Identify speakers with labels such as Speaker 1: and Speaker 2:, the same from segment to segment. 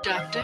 Speaker 1: Doctor.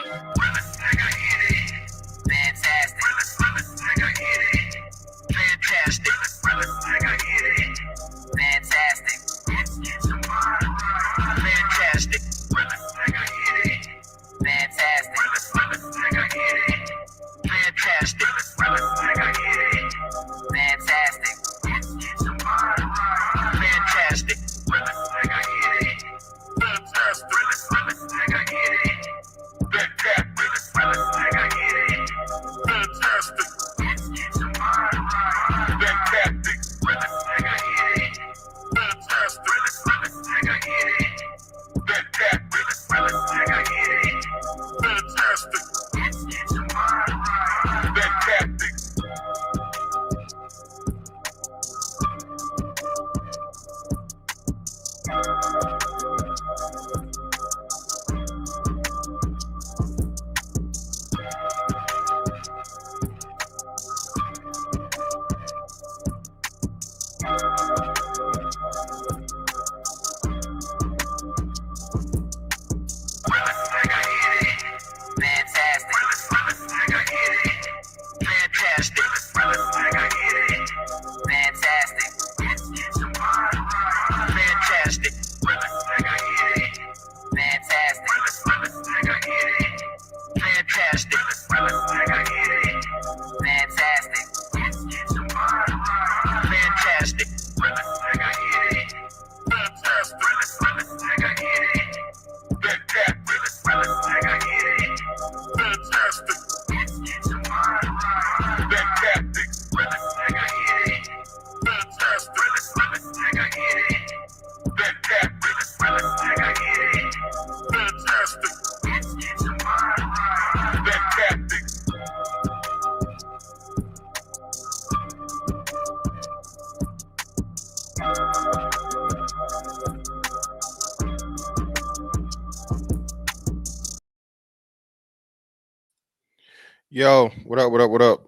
Speaker 2: Yo, what up, what up, what up?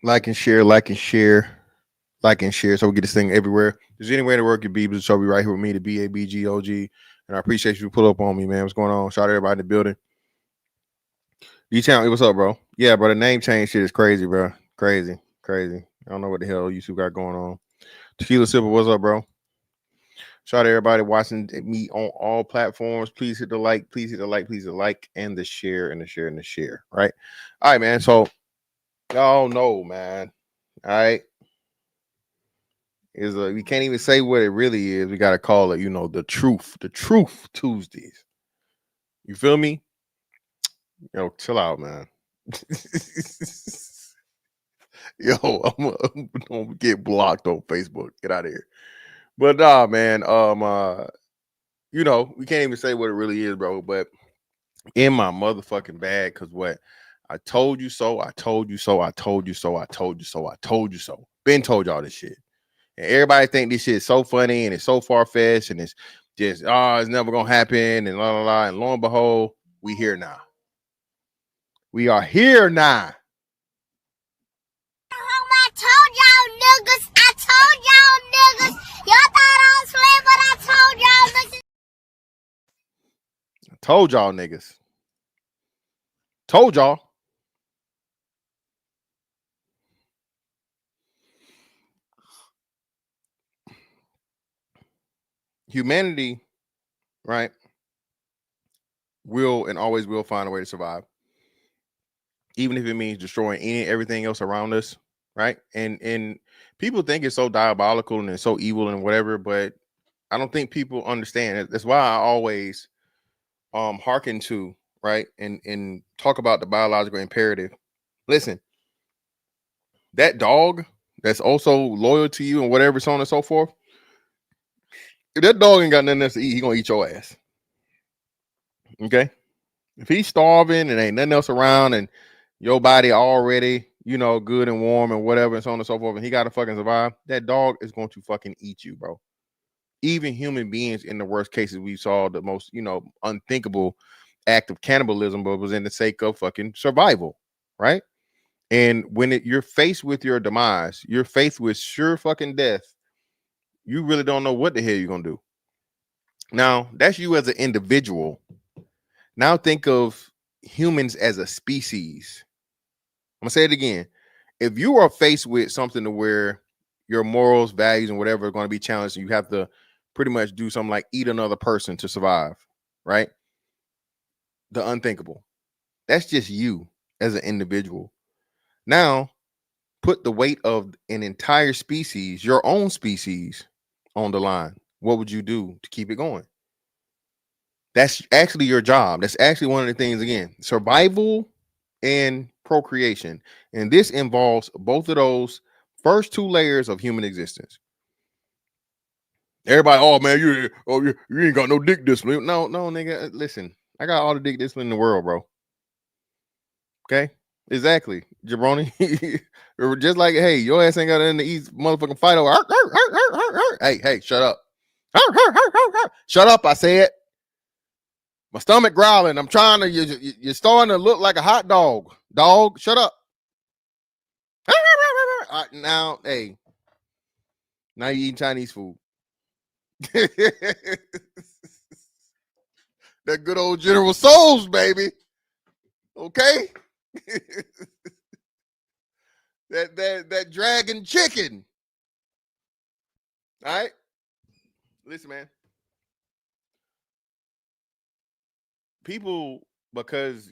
Speaker 2: Like and share, like and share, like and share. So we get this thing everywhere. If there's any way to work your Beebs, so be right here with me, the BABGOG. And I appreciate you pull up on me, man. What's going on? Shout out everybody in the building. D-Town, what's up, bro? Yeah, bro, the name change shit is crazy, bro. Crazy. I don't know what the hell YouTube got going on. Tequila Sipper, what's up, bro? Shout out to everybody watching me on all platforms. Please hit the like, please hit the like, please hit the like, and the share, and the share, and the share. Right? All right, man. So y'all know, man. All right. We can't even say what it really is. We gotta call it, the truth. The truth Tuesdays. You feel me? Yo, chill out, man. Yo, I'm gonna get blocked on Facebook. Get out of here. But nah, man. We can't even say what it really is, bro. But in my motherfucking bag, cause what? I told you so. I told you so. I told you so. I told you so. I told you so. Been told y'all this shit. And everybody think this shit is so funny and it's so far-fetched and it's just, it's never gonna happen and la la la. And lo and behold, we here now. We are here now.
Speaker 3: I told y'all niggas. Y'all thought I was playing, but I told y'all niggas.
Speaker 2: I told y'all niggas. Told y'all. Humanity, right, will and always will find a way to survive, even if it means destroying everything else around us, right? And people think it's so diabolical and it's so evil and whatever, but I don't think people understand it. That's why I always hearken to, right, and talk about the biological imperative. Listen, that dog that's also loyal to you and whatever, so on and so forth. If that dog ain't got nothing else to eat, he gonna eat your ass. Okay? If he's starving and ain't nothing else around and your body already, good and warm and whatever and so on and so forth, and he gotta fucking survive, that dog is going to fucking eat you, bro. Even human beings, in the worst cases, we saw the most, unthinkable act of cannibalism, but was in the sake of fucking survival, right? And when you're faced with your demise, you're faced with sure fucking death, you really don't know what the hell you're gonna do. Now, that's you as an individual. Now think of humans as a species. I'm gonna say it again. If you are faced with something to where your morals, values, and whatever are going to be challenged, and you have to pretty much do something like eat another person to survive, right? The unthinkable. That's just you as an individual. Now, put the weight of an entire species, your own species, on the line. What would you do to keep it going? That's actually your job. That's actually one of the things, again, survival and procreation. And this involves both of those first two layers of human existence. Everybody, oh man, you ain't got no dick discipline. No, nigga. Listen, I got all the dick discipline in the world, bro. Okay, exactly, jabroni. Just like, hey, your ass ain't got nothing to eat, motherfucking fight over. Hey, shut up. Shut up, I said. My stomach growling. I'm trying to. You're starting to look like a hot dog. Dog, shut up. Now, hey, now you eating Chinese food. That good old General Souls, baby. Okay. that dragon chicken. All right. Listen, man. People, because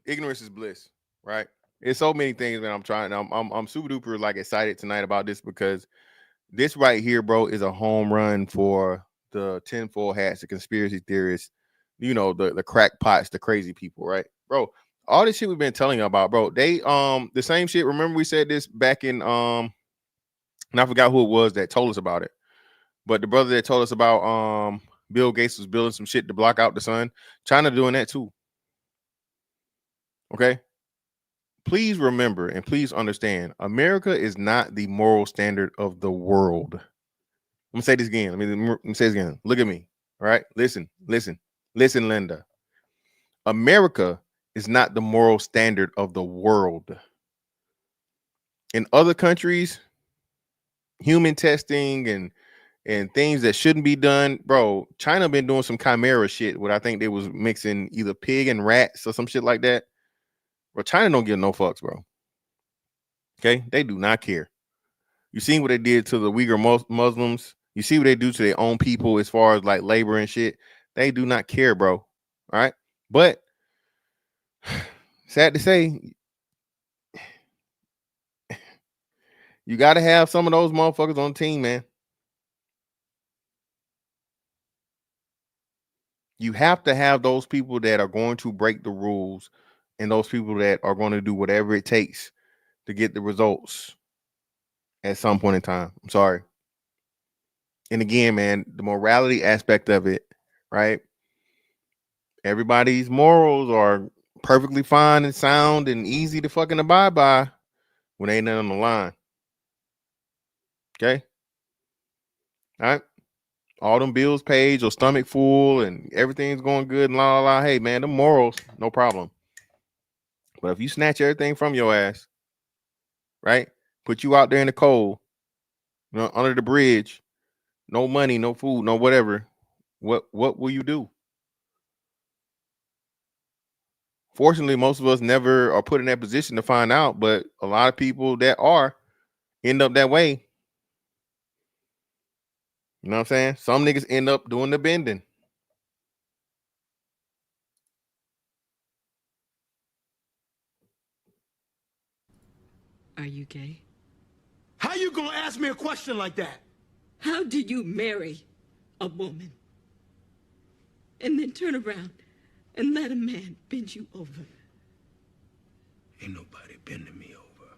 Speaker 2: ignorance is bliss, right? It's so many things, man. I'm super duper like excited tonight about this, because this right here, bro, is a home run for the tinfoil hats, the conspiracy theorists, the crackpots, the crazy people, right, bro? All this shit we've been telling you about, bro. They the same shit. Remember we said this back in and I forgot who it was that told us about it, but the brother that told us about Bill Gates was building some shit to block out the sun. China doing that too. Okay. Please remember and please understand, America is not the moral standard of the world. I'm gonna say this again. Let me say this again. Look at me. All right. Listen, Linda. America is not the moral standard of the world. In other countries, human testing and things that shouldn't be done, bro. China been doing some chimera shit where I think they was mixing either pig and rats or some shit like that. Bro, China don't give no fucks, bro. Okay, they do not care. You seen what they did to the Uyghur Muslims. You see what they do to their own people as far as like labor and shit. They do not care, bro. All right, but sad to say, you got to have some of those motherfuckers on the team, man. You have to have those people that are going to break the rules and those people that are going to do whatever it takes to get the results at some point in time. I'm sorry. And again, man, the morality aspect of it, right? Everybody's morals are perfectly fine and sound and easy to fucking abide by when ain't nothing on the line. Okay? All right? All them bills paid, your stomach full, and everything's going good and la la la. Hey, man, the morals, no problem. But if you snatch everything from your ass, right? Put you out there in the cold, under the bridge, no money, no food, no whatever. What will you do? Fortunately, most of us never are put in that position to find out, but a lot of people that are end up that way. You know what I'm saying? Some niggas end up doing the bending.
Speaker 1: Are you gay?
Speaker 4: How you gonna ask me a question like that?
Speaker 1: How do you marry a woman and then turn around and let a man bend you over?
Speaker 4: Ain't nobody bending me over.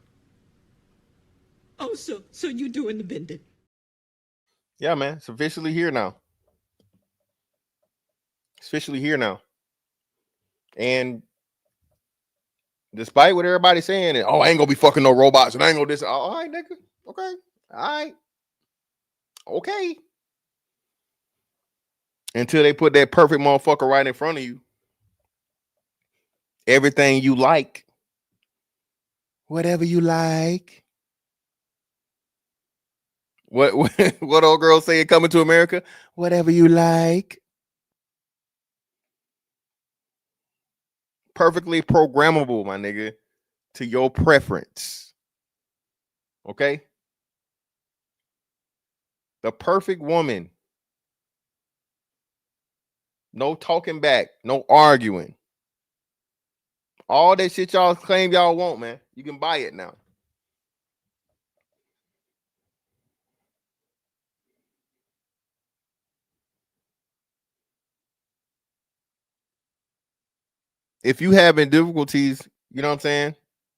Speaker 1: Oh, so you doing the bending?
Speaker 2: Yeah, man. It's officially here now. It's officially here now. And despite what everybody's saying, oh, I ain't gonna be fucking no robots and I ain't gonna this. All right, nigga. Okay. All right. Okay. Until they put that perfect motherfucker right in front of you. Everything you like. Whatever you like. What old girl say? Coming to America, whatever you like. Perfectly programmable, my nigga, to your preference. Okay, the perfect woman. No talking back, no arguing. All that shit y'all claim y'all want, man. You can buy it now. If you having difficulties, you know what I'm saying?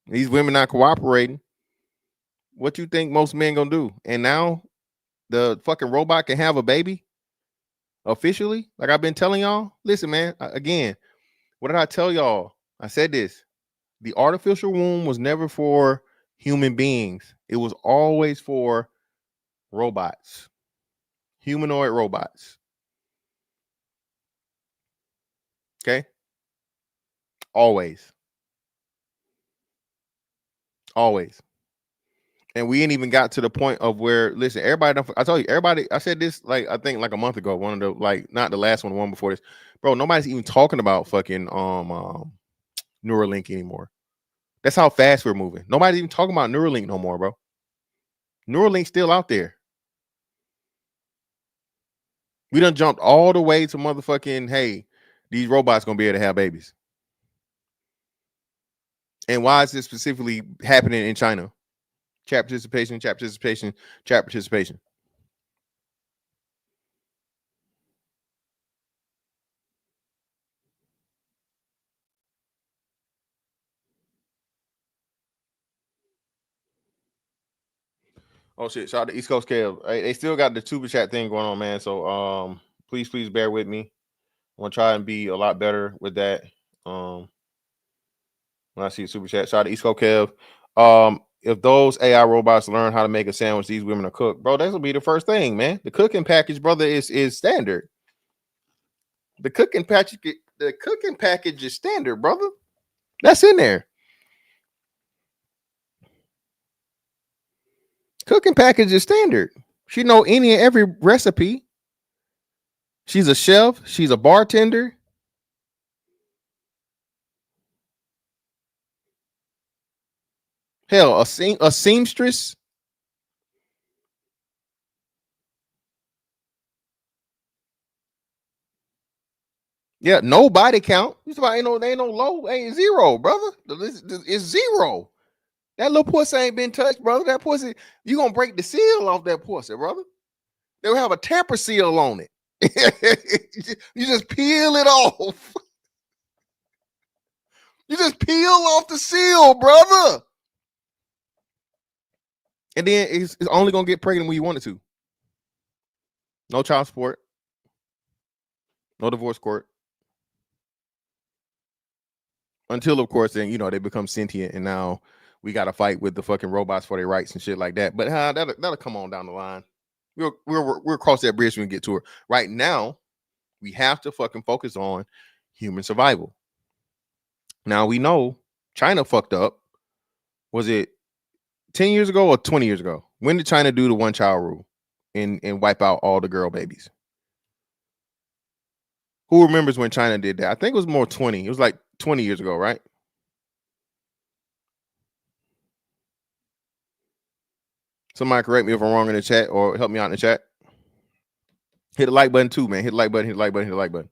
Speaker 2: These women not cooperating. What you think most men gonna do? And now the fucking robot can have a baby officially, like I've been telling y'all. Listen, man. Again, what did I tell y'all? I said this. The artificial womb was never for human beings. It was always for robots, humanoid robots. Okay, always. Always. And we ain't even got to the point of where, listen, everybody don't, I told you, everybody, I said this like I think like a month ago, one of the, like, not the last one, the one before this. Bro, nobody's even talking about fucking Neuralink anymore. That's how fast we're moving. Nobody's even talking about Neuralink no more, bro. Neuralink's still out there. We done jumped all the way to motherfucking, hey, these robots gonna be able to have babies. And why is this specifically happening in China? Chat participation, chat participation, chat participation. Oh shit! Shout out to East Coast Kev. Hey, they still got the tuber chat thing going on, man. So please bear with me. I'm gonna try and be a lot better with that. When I see the super chat, shout out to East Coast Kev. If those AI robots learn how to make a sandwich, these women are cook, bro. That's gonna be the first thing, man. The cooking package, brother, is standard. The cooking package is standard, brother. That's in there. Cooking package is standard. She know any and every recipe. She's a chef. She's a bartender. Hell, a seamstress. Yeah, no body count. Ain't no low, ain't zero, brother. It's zero. That little pussy ain't been touched, brother. That pussy, you gonna break the seal off that pussy, brother. They'll have a tamper seal on it. You just peel it off. You just peel off the seal, brother. And then it's only gonna get pregnant when you want it to. No child support. No divorce court. Until, of course, then they become sentient, and now we got to fight with the fucking robots for their rights and shit like that. But that'll come on down the line. We'll cross that bridge when we get to it. Right now, we have to fucking focus on human survival. Now we know China fucked up. Was it 10 years ago or 20 years ago? When did China do the one child rule and wipe out all the girl babies? Who remembers when China did that? I think it was more 20. It was like 20 years ago, right? Somebody correct me if I'm wrong in the chat or help me out in the chat. Hit the like button too, man. Hit the like button, hit the like button, hit the like button.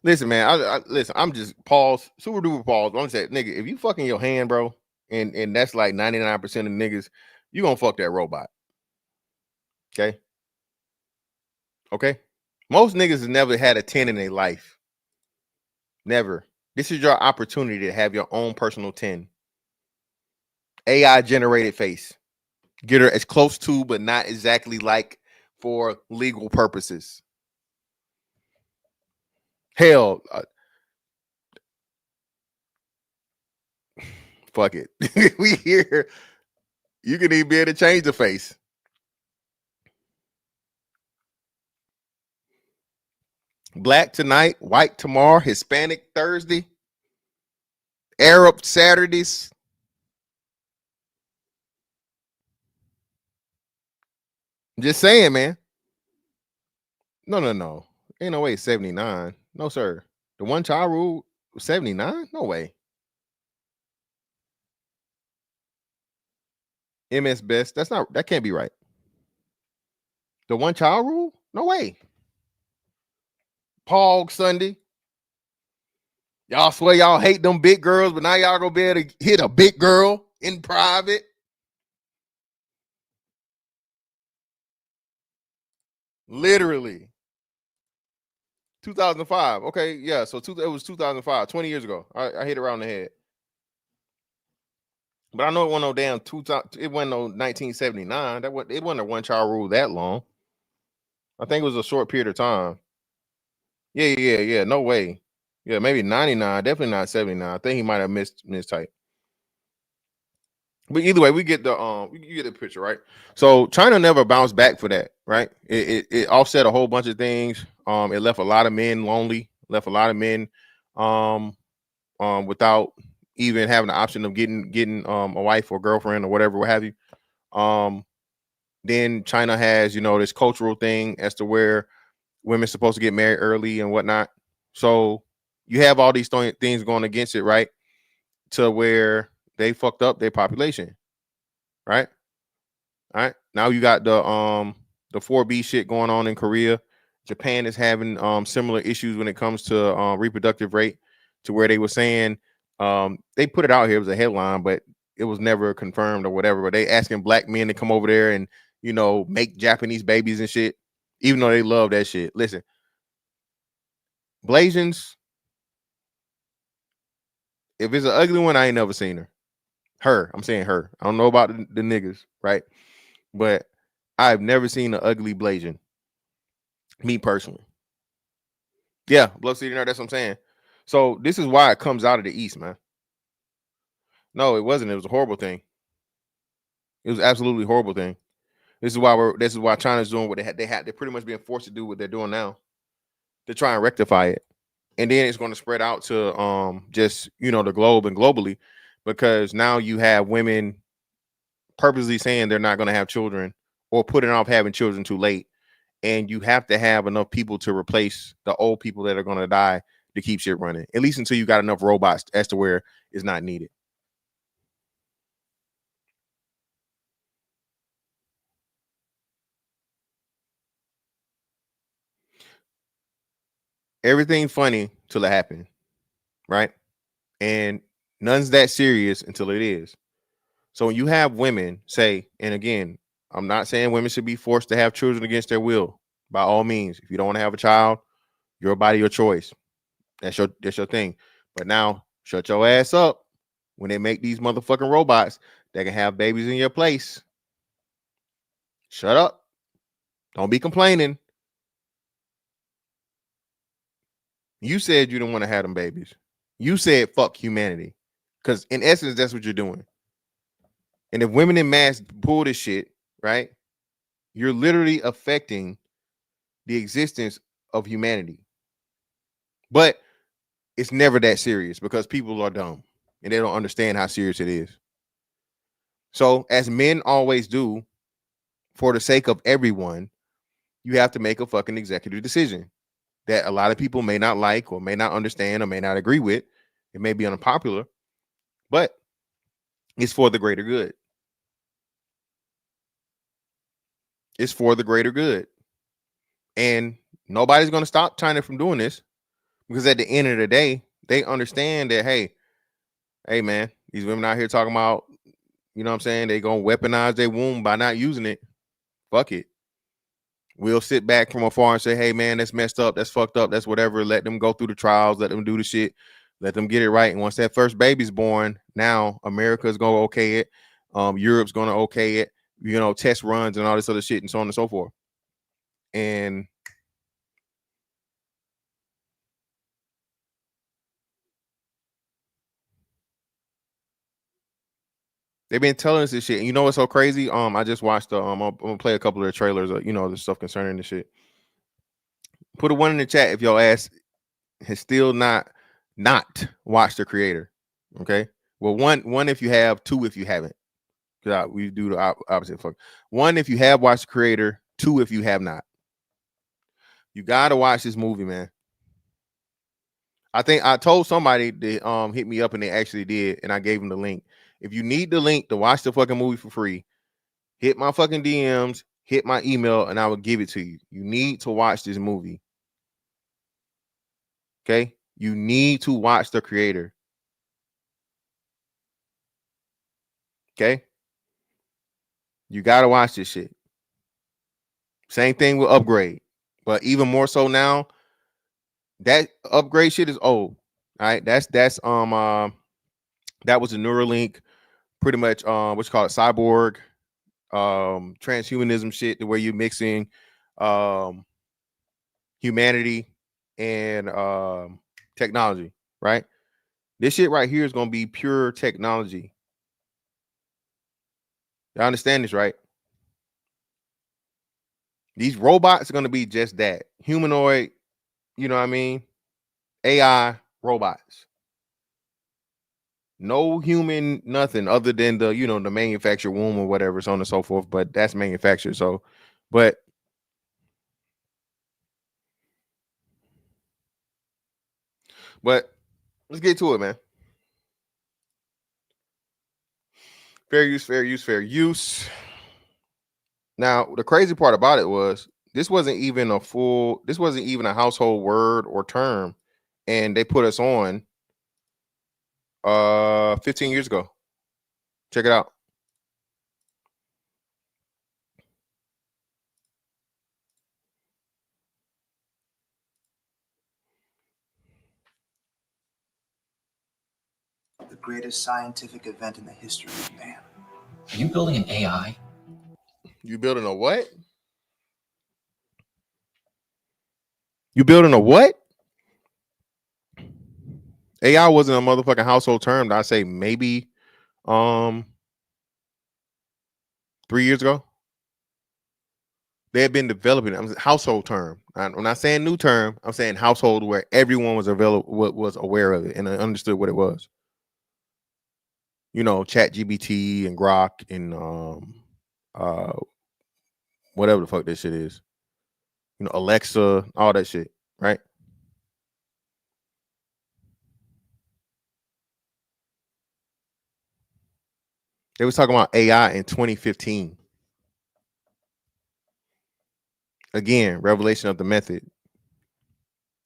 Speaker 2: Listen, man. Listen, I'm just pause, super duper pause. I'm saying, nigga, if you fucking your hand, bro, and that's like 99% of niggas, you gonna fuck that robot. Okay. Okay. Most niggas has never had a 10 in their life. Never. This is your opportunity to have your own personal 10. AI generated face. Get her as close to, but not exactly like for legal purposes. Hell, fuck it. We here. You can even be able to change the face. Black tonight, white tomorrow, Hispanic Thursday, Arab Saturdays. Just saying, man. No. Ain't no way 79. No, sir. The one child rule 79? No way. MS Best. That can't be right. The one child rule? No way. Pog Sunday. Y'all swear y'all hate them big girls, but now y'all gonna be able to hit a big girl in private. Literally. 2005. Okay, yeah. So it was 2005, 20 years ago. I hit it around the head. But I know it wasn't no damn it wasn't no 1979. It wasn't a one child rule that long. I think it was a short period of time. Yeah. No way. Yeah, maybe 99. Definitely not 79. I think he might have mistyped. But either way, we get you get the picture, right? So China never bounced back for that, right? It offset a whole bunch of things. It left a lot of men lonely, left a lot of men without even having the option of getting a wife or girlfriend or whatever, what have you. Then China has, this cultural thing as to where women's supposed to get married early and whatnot. So you have all these things going against it, right? To where they fucked up their population, right? All right. Now you got the 4B shit going on in Korea. Japan is having similar issues when it comes to reproductive rate, to where they were saying they put it out here, it was a headline, but it was never confirmed or whatever. But they asking black men to come over there and make Japanese babies and shit, even though they love that shit. Listen, Blasians, if it's an ugly one, I ain't never seen her. I'm saying her. I don't know about the niggas, right? But I've never seen an ugly Blasian. Me personally. Yeah, Blood City Nerd, that's what I'm saying. So this is why it comes out of the East, man. No, it wasn't. It was a horrible thing. It was absolutely horrible thing. This is why China's doing what they're pretty much being forced to do what they're doing now. To try and rectify it. And then it's going to spread out to just the globe and globally, because now you have women purposely saying they're not going to have children or putting off having children too late, and you have to have enough people to replace the old people that are going to die to keep shit running, at least until you got enough robots as to where it's not needed. Everything funny till it happened, right? And none's that serious until it is. So when you have women say, and again, I'm not saying women should be forced to have children against their will. By all means, if you don't want to have a child, your body, your choice. That's your thing. But now, shut your ass up when they make these motherfucking robots that can have babies in your place. Shut up. Don't be complaining. You said you didn't want to have them babies. You said fuck humanity. Because in essence, that's what you're doing. And if women in mass pull this shit, right, you're literally affecting the existence of humanity. But it's never that serious because people are dumb and they don't understand how serious it is. So as men always do, for the sake of everyone, you have to make a fucking executive decision that a lot of people may not like or may not understand or may not agree with. It may be unpopular, but it's for the greater good. It's for the greater good. And nobody's going to stop China from doing this, because at the end of the day, they understand that, hey man, these women out here talking about, you know what I'm saying, they going to weaponize their womb by not using it. Fuck it. We'll sit back from afar and say, hey man, that's messed up, that's fucked up, that's whatever. Let them go through the trials, let them do the shit, let them get it right. And once that first baby's born, now America's going to okay it. Europe's going to okay it, test runs and all this other shit and so on and so forth. And they've been telling us this shit. And you know what's so crazy? I just watched I'm gonna play a couple of the trailers, the stuff concerning this shit. Put a 1 in the chat if your ass has still not watched the creator. Okay. Well, one if you have, 2 if you haven't. Because we do the opposite. Fuck. 1 if you have watched the creator, 2 if you have not. You gotta watch this movie, man. I think I told somebody to hit me up and they actually did, and I gave them the link. If you need the link to watch the fucking movie for free, hit my fucking DMs, hit my email, and I will give it to you. You need to watch this movie. Okay? You need to watch the creator. Okay? You gotta watch this shit. Same thing with Upgrade, but even more so now. That Upgrade shit is old. All right, that was a Neuralink, pretty much what you call it, cyborg, transhumanism shit, the way you're mixing humanity and technology, right? This shit right here is gonna be pure technology. You understand this, right? These robots are gonna be just that, humanoid, you know what I mean? AI robots. No human, nothing other than the, the manufactured womb or whatever, so on and so forth. But that's manufactured. So, but let's get to it, man. Fair use, fair use, fair use. Now, the crazy part about it was this wasn't even a household word or term, and they put us on 15 years ago. Check it out.
Speaker 5: The greatest scientific event in the history of man.
Speaker 6: Are you building an AI?
Speaker 2: You building a what? You building a what? AI wasn't a motherfucking household term. I say maybe 3 years ago. They had been developing it. Household term. I'm not saying new term. I'm saying household, where everyone was aware of it and understood what it was. Chat GBT and Grok and whatever the fuck that shit is. Alexa, all that shit, right? They was talking about AI in 2015. Again, revelation of the method.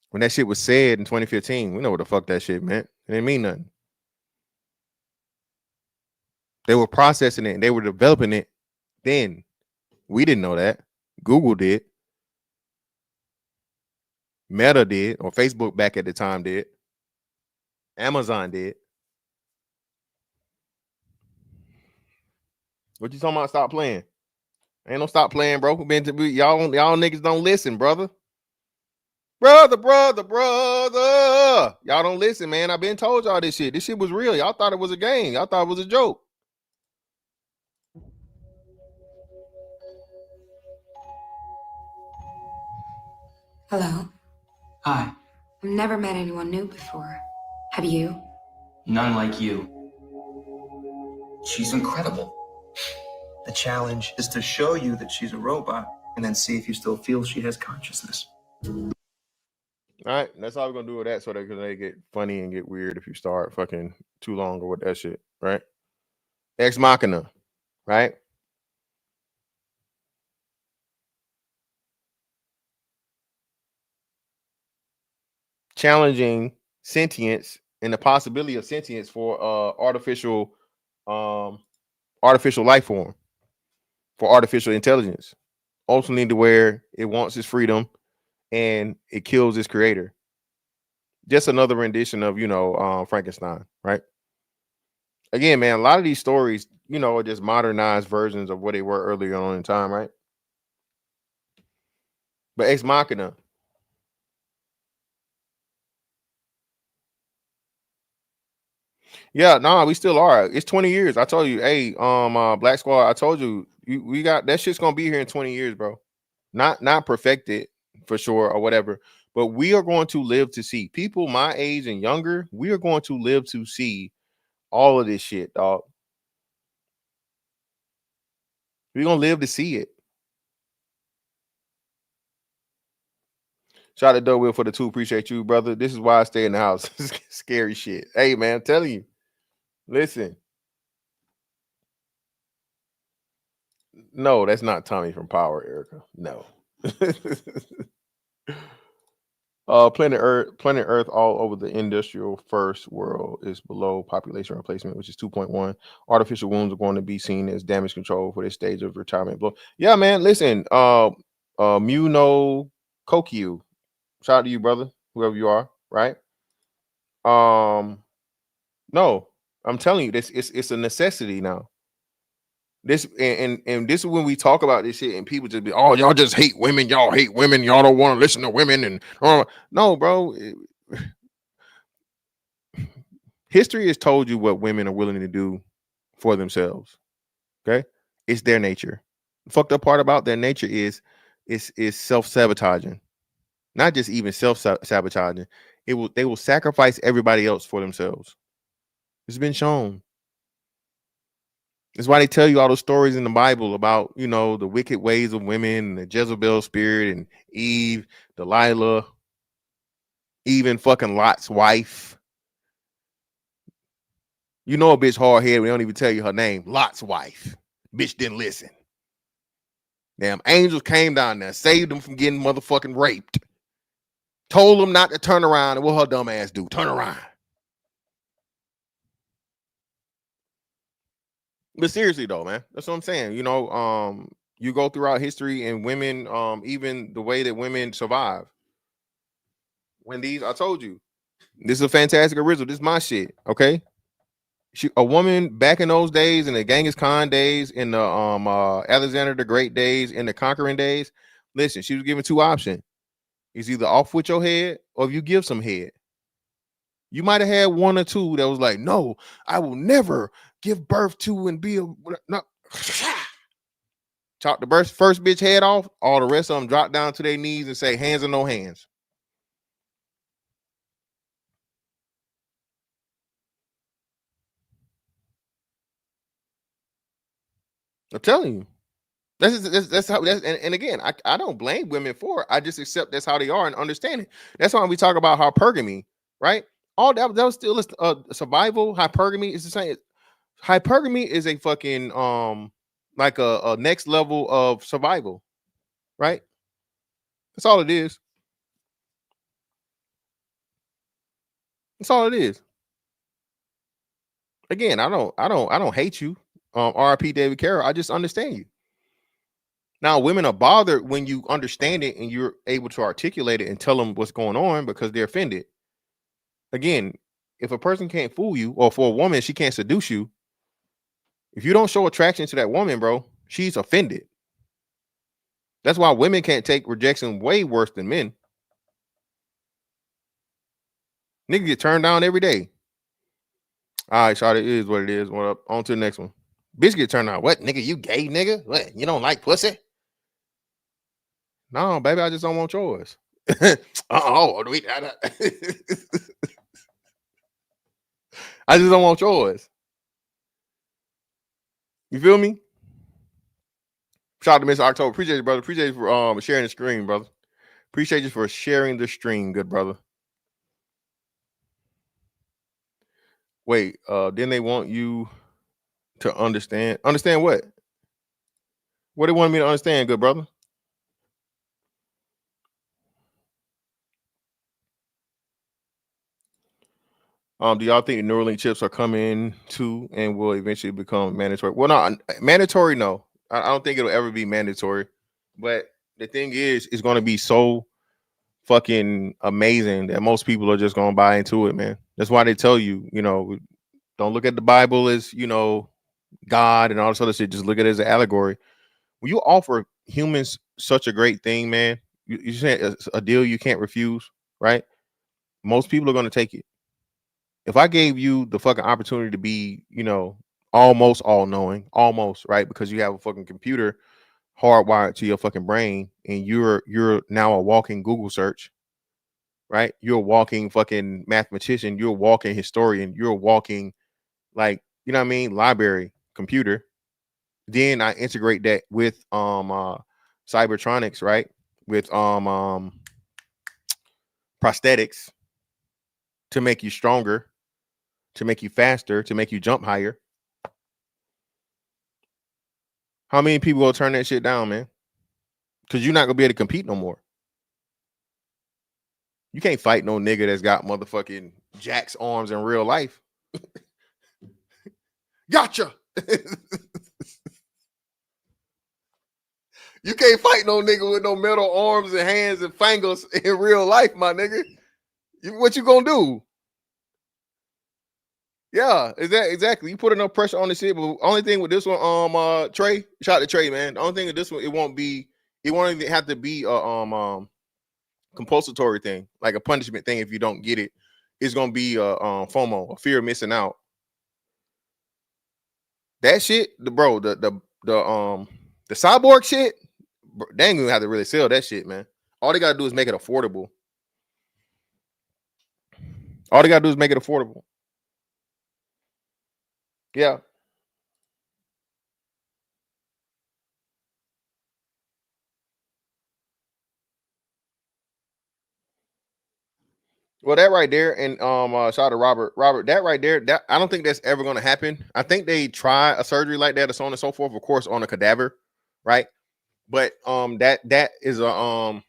Speaker 2: When that shit was said in 2015, we know what the fuck that shit meant. It didn't mean nothing. They were processing it and they were developing it then. We didn't know that. Google did. Meta did, or Facebook back at the time did. Amazon did. What you talking about? Stop playing. Ain't no stop playing, bro. Y'all niggas don't listen, brother. Brother. Y'all don't listen, man. I've been told y'all this shit. This shit was real. Y'all thought it was a game. Y'all thought it was a joke.
Speaker 7: Hello.
Speaker 6: Hi.
Speaker 7: I've never met anyone new before. Have you?
Speaker 6: None like you. She's incredible.
Speaker 5: The challenge is to show you that she's a robot and then see if you still feel she has consciousness.
Speaker 2: All right, that's all we're gonna do with that, so that they get funny and get weird if you start fucking too long or with that shit, right? Ex Machina, right? Challenging sentience and the possibility of sentience for artificial life form, for artificial intelligence, ultimately to where it wants its freedom and it kills its creator. Just another rendition of Frankenstein, right? Again, man, a lot of these stories, are just modernized versions of what they were earlier on in time, right? But Ex Machina, yeah, nah, we still are. It's 20 years. I told you, hey, Black Squad, I told you, we got that shit's gonna be here in 20 years, bro. Not perfected for sure or whatever, but we are going to live to see people my age and younger. We are going to live to see all of this shit, dog. We're gonna live to see it. Shout out to Doe Will for the 2. Appreciate you, brother. This is why I stay in the house. Scary shit. Hey, man, I'm telling you. Listen. No, that's not Tommy from Power, Erica. No. Planet Earth all over the industrial first world is below population replacement, which is 2.1. Artificial wombs are going to be seen as damage control for this stage of retirement. Yeah, man. Listen, Muno Kokyu. Shout out to you, brother, whoever you are, right? No, I'm telling you, this it's a necessity now. This and this is when we talk about this shit, and people just be, oh, y'all just hate women, y'all don't want to listen to women, and no, bro. History has told you what women are willing to do for themselves. Okay, it's their nature. The fucked up part about their nature is self-sabotaging. Not just even self-sabotaging. They will sacrifice everybody else for themselves. It's been shown. That's why they tell you all those stories in the Bible about, you know, the wicked ways of women, and the Jezebel spirit, and Eve, Delilah, even fucking Lot's wife. You know a bitch hard headed. We don't even tell you her name. Lot's wife. Bitch didn't listen. Damn angels came down there, saved them from getting motherfucking raped. Told them not to turn around, and what her dumb ass do? Turn around. But seriously though, man, that's what I'm saying. You know, you go throughout history, and women, even the way that women survive. When I told you, this is a fantastic original. This is my shit. Okay, a woman back in those days, in the Genghis Khan days, in the Alexander the Great days, in the conquering days. Listen, she was given 2 options. It's either off with your head, or if you give some head. You might have had 1 or 2 that was like, no, I will never give birth to and be a no. Chop the first bitch head off. All the rest of them drop down to their knees and say, hands or no hands. I'm telling you. That's how and again, I don't blame women for it. I just accept that's how they are and understand it. That's why we talk about hypergamy, right? All that was still survival. Hypergamy is the same. Hypergamy is a fucking like a next level of survival, right? That's all it is. That's all it is. Again, I don't hate you. RIP David Carroll. I just understand you. Now, women are bothered when you understand it and you're able to articulate it and tell them what's going on because they're offended. Again, if a person can't fool you, or for a woman, she can't seduce you. If you don't show attraction to that woman, bro, she's offended. That's why women can't take rejection way worse than men. Niggas get turned down every day. All right, shawty, it is what it is. What up? On to the next one. Bitch get turned down. What, nigga? You gay, nigga? What? You don't like pussy? No, baby, I just don't want yours. I just don't want yours. You feel me? Shout out to Mr. October. Appreciate you, brother. Appreciate you for sharing the stream, brother. Appreciate you for sharing the stream, good brother. Wait, then they want you to understand. Understand what? What they want me to understand, good brother? Do y'all think the Neuralink chips are coming to and will eventually become mandatory? Well, not mandatory. No, I don't think it'll ever be mandatory. But the thing is, it's going to be so fucking amazing that most people are just going to buy into it, man. That's why they tell you, you know, don't look at the Bible as, you know, God and all this other shit. Just look at it as an allegory. When you offer humans such a great thing, man, you say a deal you can't refuse, right? Most people are going to take it. If I gave you the fucking opportunity to be, you know, almost all knowing, almost, right? Because you have a fucking computer hardwired to your fucking brain, and you're now a walking Google search, right? You're a walking fucking mathematician, you're a walking historian, you're a walking, like, you know what I mean, library computer. Then I integrate that with cybertronics, right? With prosthetics to make you stronger, to make you faster, to make you jump higher. How many people will turn that shit down, man? Because you're not gonna be able to compete no more. You can't fight no nigga that's got motherfucking Jack's arms in real life. Gotcha. You can't fight no nigga with no metal arms and hands and fingers in real life, my nigga. What you gonna do? Yeah, exactly. You put enough pressure on the shit, but only thing with this one, Trey, shout out to Trey, man. The only thing with this one, it won't even have to be a compulsory thing, like a punishment thing. If you don't get it, it's gonna be a FOMO, a fear of missing out. That shit, the cyborg shit, they ain't gonna have to really sell that shit, man. All they gotta do is make it affordable. Yeah. Well, that right there, and shout out to Robert. Robert, that right there, that I don't think that's ever gonna happen. I think they try a surgery like that, and so on and so forth, of course, on a cadaver, right? But that is a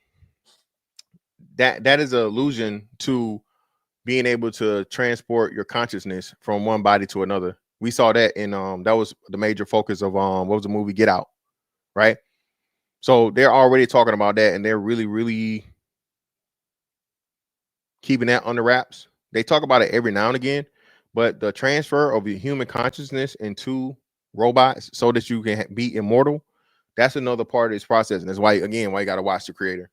Speaker 2: that is an illusion to being able to transport your consciousness from one body to another. We saw that in that was the major focus of what was the movie Get Out, right? So they're already talking about that, and they're really, really keeping that under wraps. They talk about it every now and again, but the transfer of your human consciousness into robots so that you can be immortal, that's another part of this process. And that's why you got to watch the creator.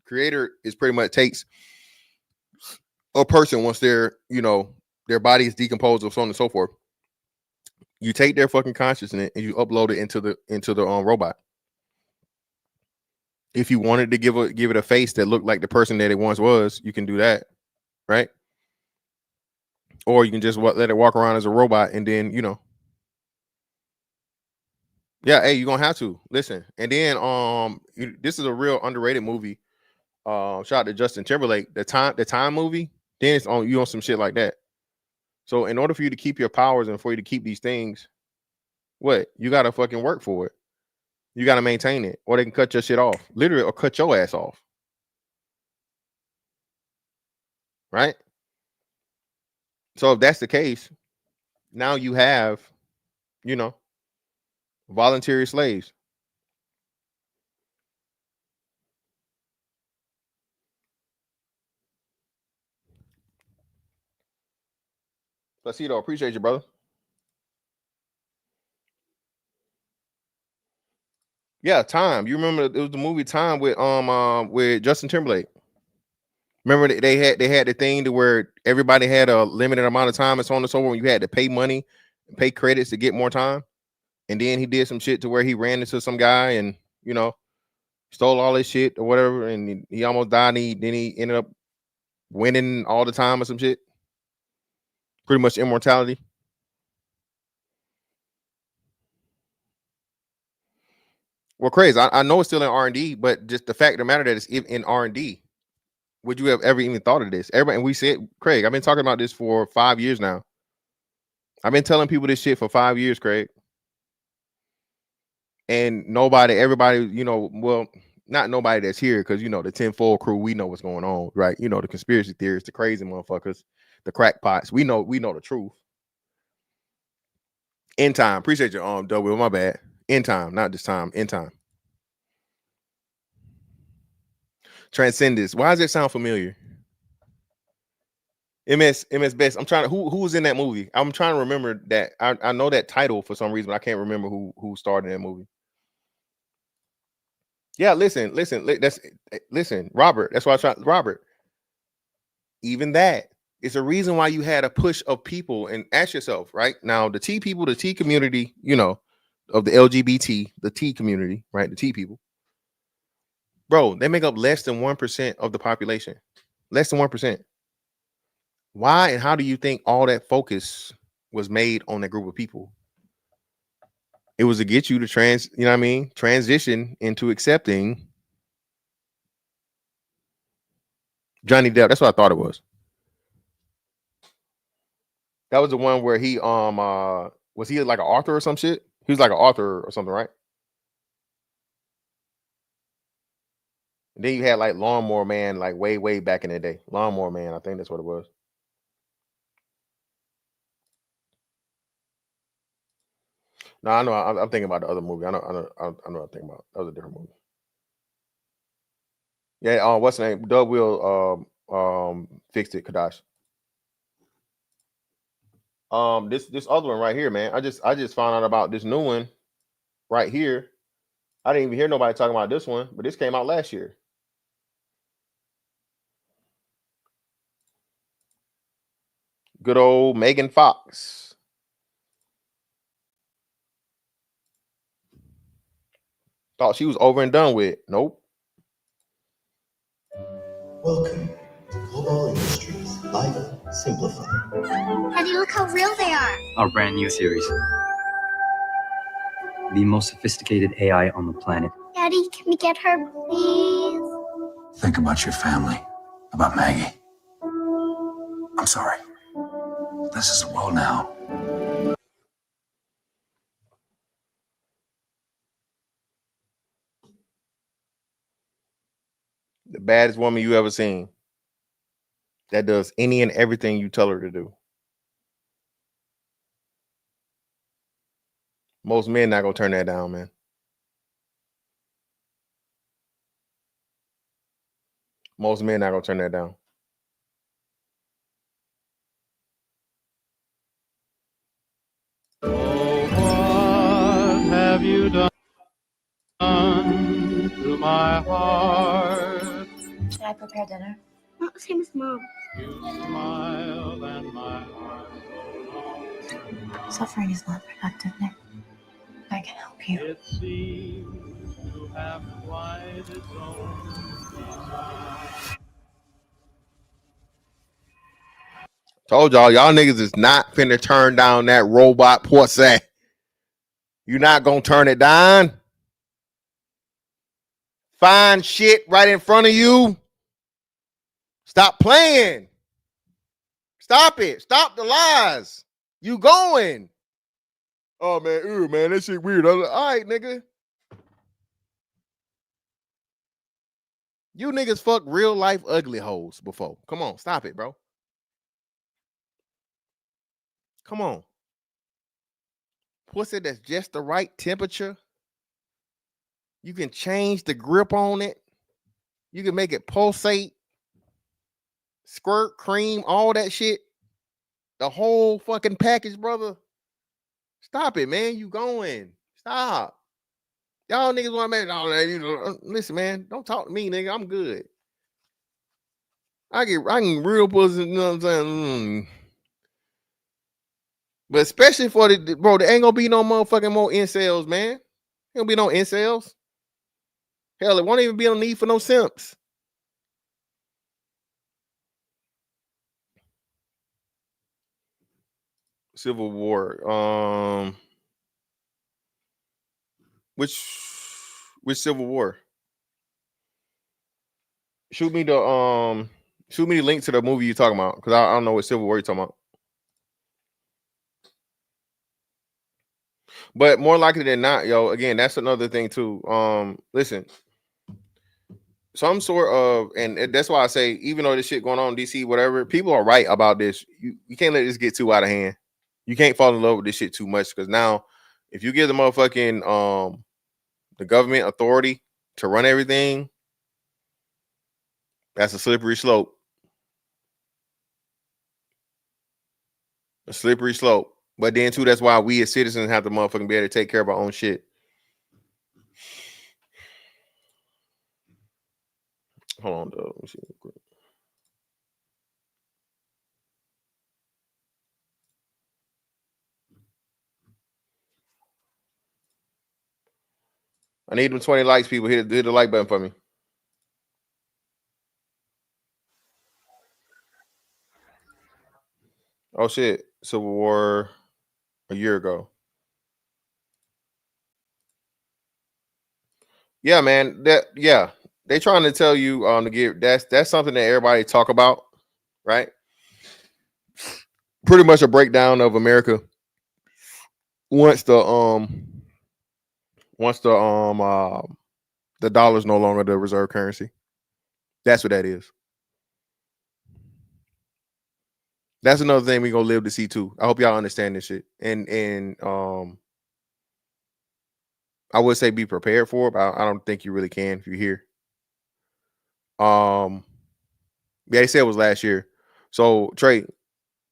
Speaker 2: Creator is pretty much takes a person once their body is decomposed or so on and so forth. You take their fucking consciousness and you upload it into the robot. If you wanted to give it a face that looked like the person that it once was, you can do that, right? Or you can just let it walk around as a robot, and then yeah, hey, you're gonna have to listen. And then this is a real underrated movie. Shout out to Justin Timberlake, the time movie. Then it's on you on some shit like that. So in order for you to keep your powers and for you to keep these things, what you gotta fucking work for it. You gotta maintain it, or they can cut your shit off, literally, or cut your ass off. Right? So if that's the case, now you have, voluntary slaves. Placido, appreciate you, brother. Yeah, Time. You remember it was the movie Time with Justin Timberlake. Remember they had the thing to where everybody had a limited amount of time and so on and so forth. You had to pay money, pay credits to get more time. And then he did some shit to where he ran into some guy and stole all his shit or whatever, and he almost died. And then he ended up winning all the time or some shit. Pretty much immortality. Well, crazy. I know it's still in R&D, but just the fact of the matter that it's in R&D. Would you have ever even thought of this? Everybody, and we said, Craig, I've been talking about this for 5 years now. I've been telling people this shit for 5 years, Craig. And everybody, well, not nobody that's here, because the 10-fold crew, we know what's going on, right? The conspiracy theorists, the crazy motherfuckers, the crackpots. We know the truth. End time. Appreciate you, double. My bad. End time, not this time. End time. Transcendence. Why does it sound familiar? MS Best. I'm trying to who was in that movie. I'm trying to remember that. I know that title for some reason, but I can't remember who starred in that movie. Yeah, listen, Robert. That's why I try. Robert. Even that is a reason why you had a push of people. And ask yourself, right now, the T people, the T community, of the LGBT, the T community, right? The T people, bro, they make up less than 1% of the population. Less than 1%. Why and how do you think all that focus was made on that group of people? It was to get you to transition into accepting Johnny Depp. That's what I thought it was. That was the one where he was he like an author or some shit? He was like an author or something, right? And then you had like Lawnmower Man, like way back in the day. Lawnmower Man, I think that's what it was. No, I know. I'm thinking about the other movie. I know. I'm thinking about. That was a different movie. Yeah. What's the name? Doug Will fixed it. Kadash. This other one right here, man. I just found out about this new one right here. I didn't even hear nobody talking about this one, but this came out last year. Good old Megan Fox. Thought she was over and done with. Nope.
Speaker 8: Welcome to Global Industries Life Simplified.
Speaker 3: Daddy, look how real they are.
Speaker 9: Our brand new series. The most sophisticated AI on the planet.
Speaker 3: Daddy, can we get her, please?
Speaker 4: Think about your family, about Maggie. I'm sorry. This is the world now.
Speaker 2: The baddest woman you ever seen. That does any and everything you tell her to do. Most men not gonna turn that down, man. Most men not gonna turn that down.
Speaker 10: Oh, what have you done to my heart?
Speaker 7: Should I prepare dinner?
Speaker 3: Not the same as Mom.
Speaker 10: You smiled and my heart so long.
Speaker 7: Suffering is not productive, Nick. I can help you.
Speaker 10: It seems to have quite its own design.
Speaker 2: Told y'all niggas is not finna turn down that robot pussy. You not gonna turn it down. Find shit right in front of you. Stop playing. Stop it. Stop the lies. You going. Oh, man. Ew, man. That shit weird. All right, nigga. You niggas fuck real life ugly hoes before. Come on. Stop it, bro. Come on. Pussy that's just the right temperature. You can change the grip on it. You can make it pulsate. Squirt, cream, all that shit. The whole fucking package, brother. Stop it, man. You going. Stop. Y'all niggas want to make listen, man. Don't talk to me, nigga. I'm good. I can real pussy, you know what I'm saying? But especially for bro, there ain't gonna be no motherfucking more incels, man. There ain't gonna be no incels. Hell, it won't even be no need for no simps. Civil War. Which Civil War? Shoot me the link to the movie you're talking about, because I don't know what Civil War you're talking about. But more likely than not, yo, again, that's another thing too. Listen, some sort of, and that's why I say, even though this shit going on in DC, whatever, people are right about this. You can't let this get too out of hand. You can't fall in love with this shit too much, because now, if you give the motherfucking the government authority to run everything, that's a slippery slope. A slippery slope. But then too, that's why we as citizens have to motherfucking be able to take care of our own shit. Hold on, though. Let me see real quick. I need them 20 likes, people. Hit the like button for me. Oh shit. Civil War a year ago. Yeah, man. Yeah. they trying to tell you to give that's something that everybody talk about, right? Pretty much a breakdown of America once the dollar's no longer the reserve currency. That's what that is. That's another thing we're gonna live to see too. I hope y'all understand this shit. And I would say be prepared for it, but I don't think you really can if you're here. Yeah, they said it was last year. So Trey,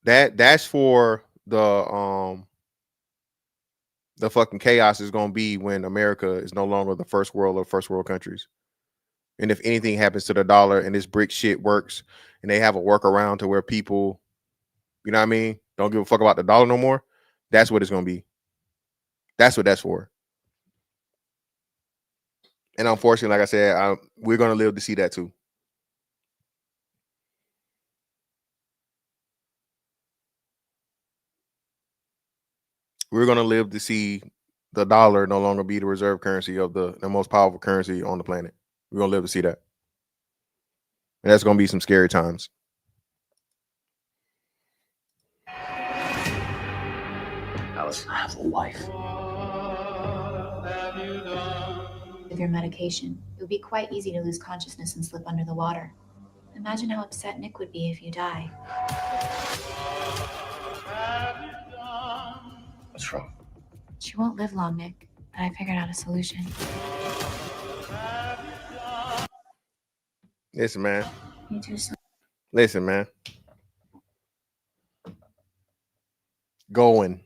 Speaker 2: that's for the fucking chaos is gonna be when America is no longer the first world or first world countries. And if anything happens to the dollar and this brick shit works and they have a workaround to where people, you know what I mean, don't give a fuck about the dollar no more, that's what it's gonna be. That's what that's for. And unfortunately, like I said, we're gonna live to see that too. We're gonna live to see the dollar no longer be the reserve currency of the most powerful currency on the planet. We're gonna live to see that. And that's gonna be some scary times.
Speaker 9: Alice, I have a life.
Speaker 11: With your medication, it would be quite easy to lose consciousness and slip under the water. Imagine how upset Nick would be if you die.
Speaker 9: What's wrong?
Speaker 11: She won't live long, Nick, but I figured out a solution.
Speaker 2: Listen, man.
Speaker 11: You too soon.
Speaker 2: Listen, man. Going.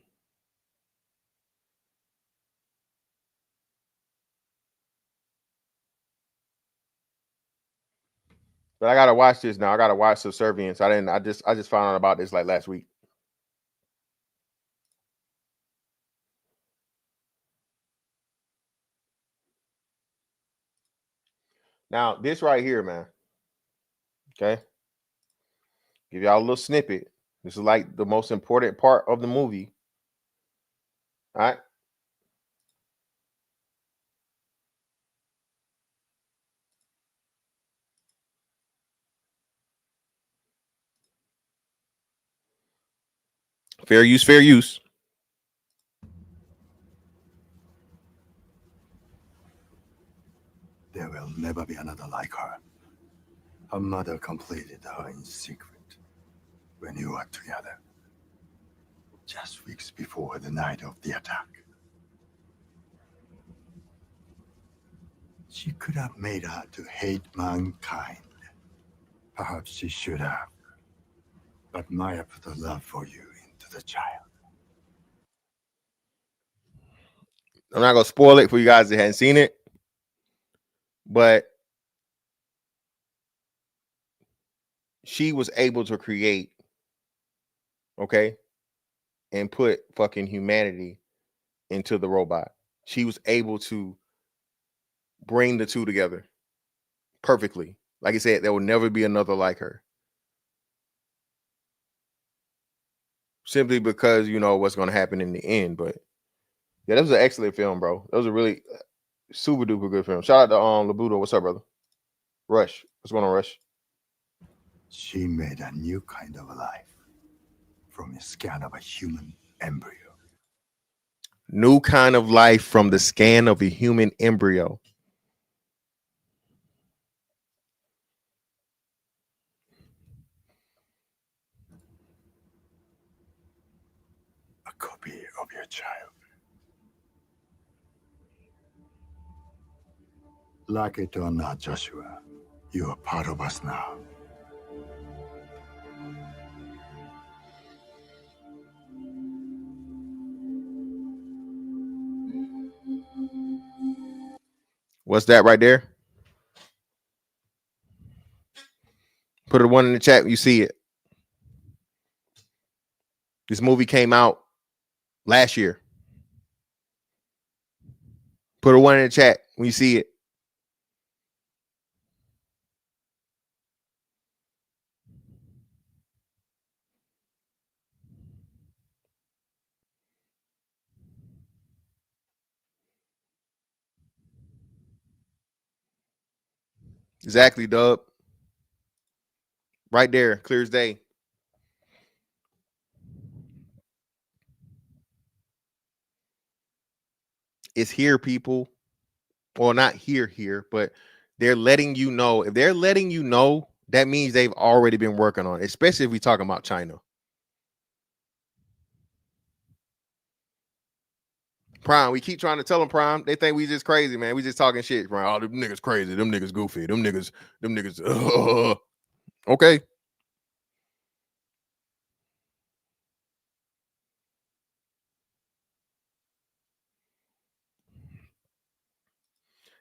Speaker 2: But I gotta watch this now. I gotta watch Subservience. I just found out about this like last week. Now, this right here, man. Okay. Give y'all a little snippet. This is like the most important part of the movie. All right. Fair use, fair use.
Speaker 4: There will never be another like her. Her mother completed her in secret when you were together, just weeks before the night of the attack. She could have made her to hate mankind. Perhaps she should have. But Maya put her love for you into the child.
Speaker 2: I'm not gonna spoil it for you guys that hadn't seen it, but she was able to create, okay, and put fucking humanity into the robot. She was able to bring the two together perfectly. Like I said, there will never be another like her. Simply because you know what's going to happen in the end. But yeah, that was an excellent film, bro. That was a really super duper good film. Shout out to Labudo. What's up, brother? Rush. What's going on, Rush?
Speaker 4: She made a new kind of life from the scan of a human embryo.
Speaker 2: New kind of life from the scan of a human embryo.
Speaker 4: A copy of your child. Like it or not, Joshua, you are part of us now.
Speaker 2: What's that right there? Put a one in the chat when you see it. This movie came out last year. Put a one in the chat when you see it. Exactly, Dub. Right there, clear as day. It's here, people. Well, not here, but they're letting you know. If they're letting you know, that means they've already been working on it, especially if we're talking about China. Prime, we keep trying to tell them, Prime. They think we just crazy, man. We just talking shit, Prime. Oh, them niggas crazy. Them niggas goofy. Them niggas. Okay.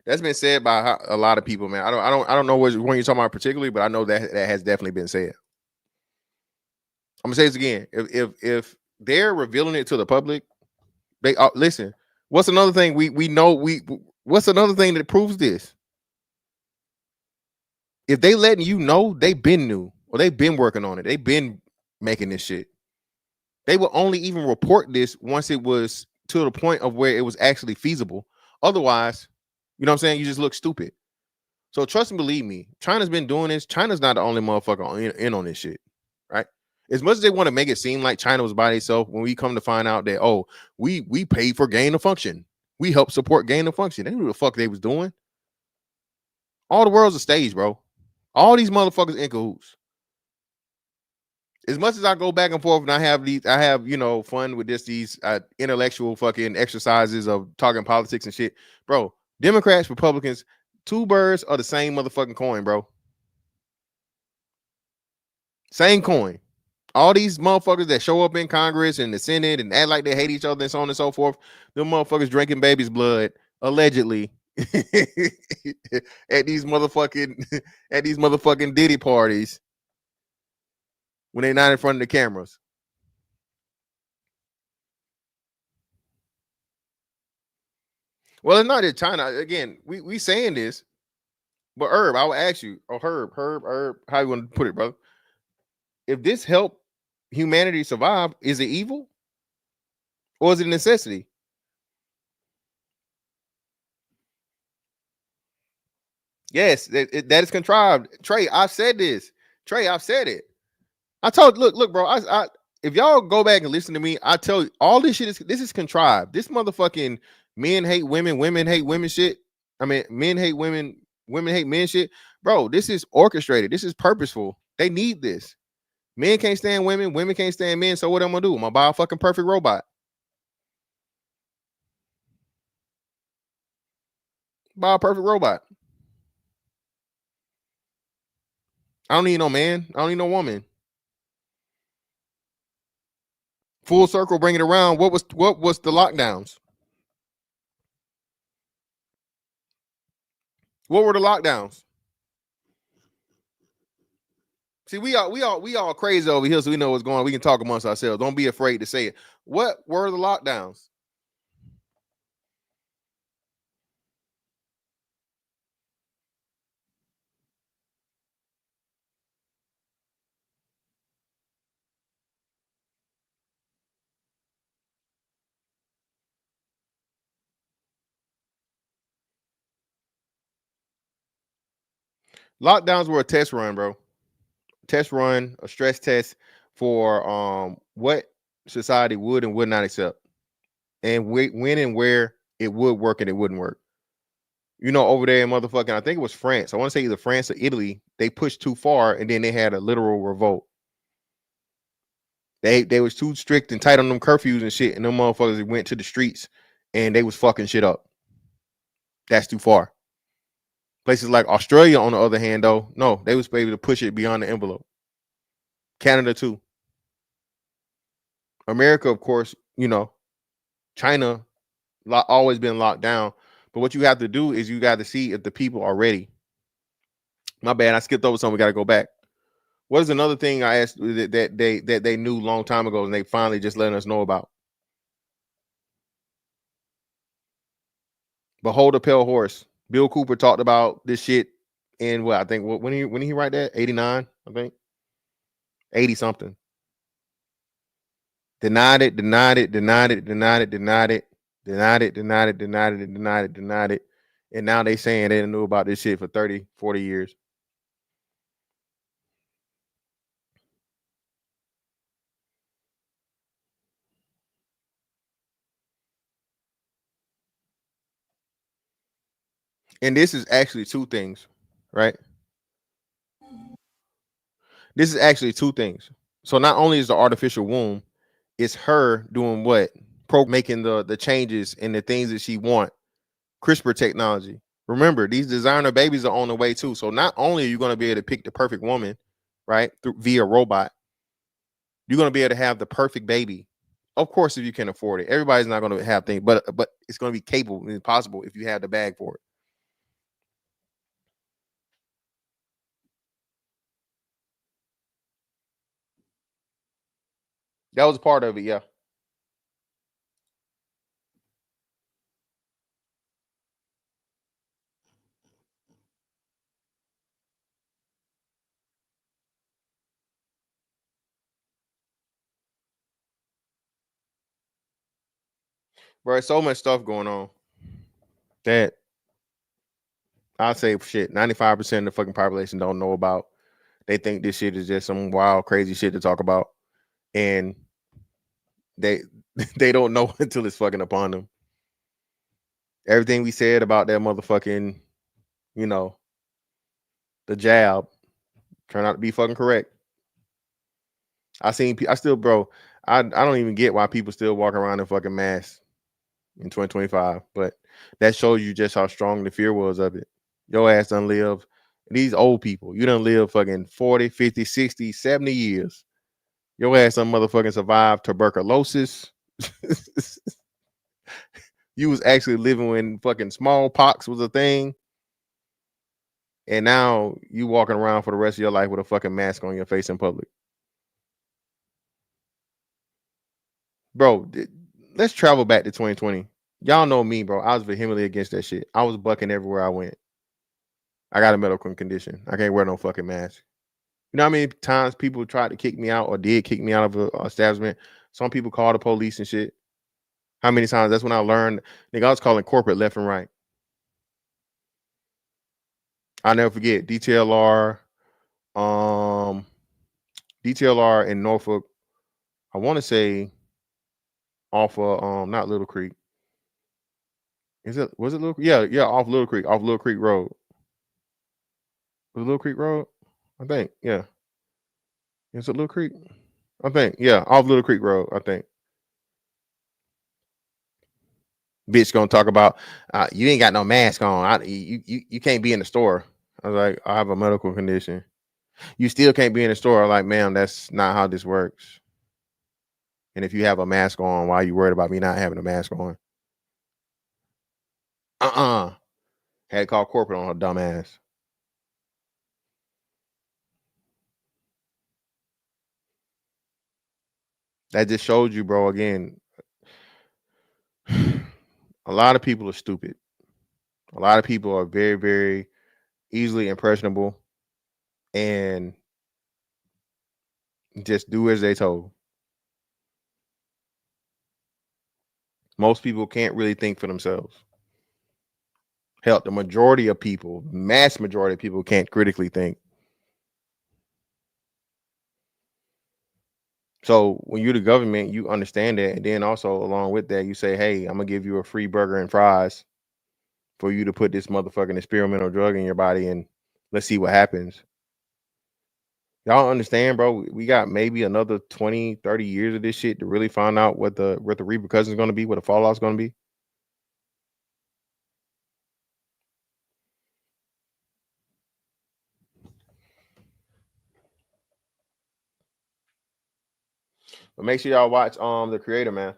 Speaker 2: That's been said by a lot of people, man. I don't know what one you're talking about particularly, but I know that has definitely been said. I'm gonna say this again. If they're revealing it to the public, they listen. What's another thing we know? What's another thing that proves this? If they letting you know, they've been new or they've been working on it. They've been making this shit. They will only even report this once it was to the point of where it was actually feasible. Otherwise, you know what I'm saying? You just look stupid. So trust and believe me, China's been doing this. China's not the only motherfucker in on this shit, right? As much as they want to make it seem like China was by itself, when we come to find out that, oh, we paid for gain of function. We helped support gain of function. They knew what the fuck they was doing. All the world's a stage, bro. All these motherfuckers in cahoots. As much as I go back and forth and I have fun with these intellectual fucking exercises of talking politics and shit, bro. Democrats, Republicans, two birds are the same motherfucking coin, bro. Same coin. All these motherfuckers that show up in Congress and the Senate and act like they hate each other and so on and so forth, them motherfuckers drinking baby's blood, allegedly, at these motherfucking Diddy parties when they're not in front of the cameras. Well, it's not in China. Again, we saying this, but Herb, I will ask you, Herb, how you want to put it, brother? If this helped humanity survive, is it evil or is it a necessity? Yes, that is contrived. Trey, I've said this. Trey, I've said it. I told, look, bro. I if y'all go back and listen to me, I tell you, all this shit is contrived. This motherfucking men hate women, women hate women shit. I mean, men hate women, women hate men shit. Bro, this is orchestrated. This is purposeful. They need this. Men can't stand women, women can't stand men. So what I'm gonna do? I'm gonna buy a fucking perfect robot. Buy a perfect robot. I don't need no man. I don't need no woman. Full circle, bring it around. What was the lockdowns? What were the lockdowns? See, we all crazy over here, so we know what's going on. We can talk amongst ourselves. Don't be afraid to say it. What were the lockdowns? Lockdowns were a test run, bro. Test run, a stress test for what society would and would not accept, and when and where it would work and it wouldn't work. You know, over there in motherfucking, I think it was France. I want to say either France or Italy. They pushed too far, and then they had a literal revolt. They was too strict and tight on them curfews and shit, and them motherfuckers went to the streets and they was fucking shit up. That's too far. Places like Australia, on the other hand, though, no, they was able to push it beyond the envelope. Canada too. America, of course, you know, China always been locked down. But what you have to do is you got to see if the people are ready. My bad, I skipped over something. We got to go back. What is another thing I asked that they knew a long time ago and they finally just letting us know about? Behold a pale horse. Bill Cooper talked about this shit in what I think when he write that 89, I think 80 something. Denied it. And now they saying they knew about this shit for 30, 40 years. And this is actually two things, right? This is actually two things. So not only is the artificial womb, it's her doing what? Making the changes and the things that she want. CRISPR technology. Remember, these designer babies are on the way too. So not only are you going to be able to pick the perfect woman, right, via robot, you're going to be able to have the perfect baby. Of course, if you can afford it. Everybody's not going to have things, but it's going to be capable and possible if you have the bag for it. That was part of it, yeah. Bro, so much stuff going on that I'll say shit. 95% of the fucking population don't know about. They think this shit is just some wild, crazy shit to talk about, and they they don't know until it's fucking upon them. Everything we said about that motherfucking, the jab turned out to be fucking correct. I still, bro. I don't even get why people still walk around in fucking masks in 2025, but that shows you just how strong the fear was of it. Your ass done live. These old people, you done live fucking 40, 50, 60, 70 years. Your ass done motherfucking survived tuberculosis. You was actually living when fucking smallpox was a thing. And now you walking around for the rest of your life with a fucking mask on your face in public. Bro, let's travel back to 2020. Y'all know me, bro. I was vehemently against that shit. I was bucking everywhere I went. I got a medical condition. I can't wear no fucking mask. You know how many times people tried to kick me out or did kick me out of a establishment? Some people called the police and shit. How many times? That's when I learned. Nigga, I was calling corporate left and right. I'll never forget DTLR. DTLR in Norfolk. I want to say off of not Little Creek. Was it Little Creek? Yeah, off Little Creek Road. Was it Little Creek Road? I think, yeah. Is it Little Creek? I think, yeah, off Little Creek Road, I think. Bitch gonna talk about you ain't got no mask on. You can't be in the store. I was like, I have a medical condition. You still can't be in the store. I'm like, ma'am, that's not how this works. And if you have a mask on, why are you worried about me not having a mask on? Had to call corporate on her dumb ass. That just showed you, bro, again. A lot of people are stupid. A lot of people are very, very easily impressionable and just do as they told. Most people can't really think for themselves. Hell, the majority of people, mass majority of people, can't critically think. So when you're the government, you understand that. And then also along with that, you say, hey, I'm gonna give you a free burger and fries for you to put this motherfucking experimental drug in your body and let's see what happens. Y'all understand, bro? We got maybe another 20, 30 years of this shit to really find out what the repercussions is gonna be, what the fallout's gonna be. But make sure y'all watch The Creator, man.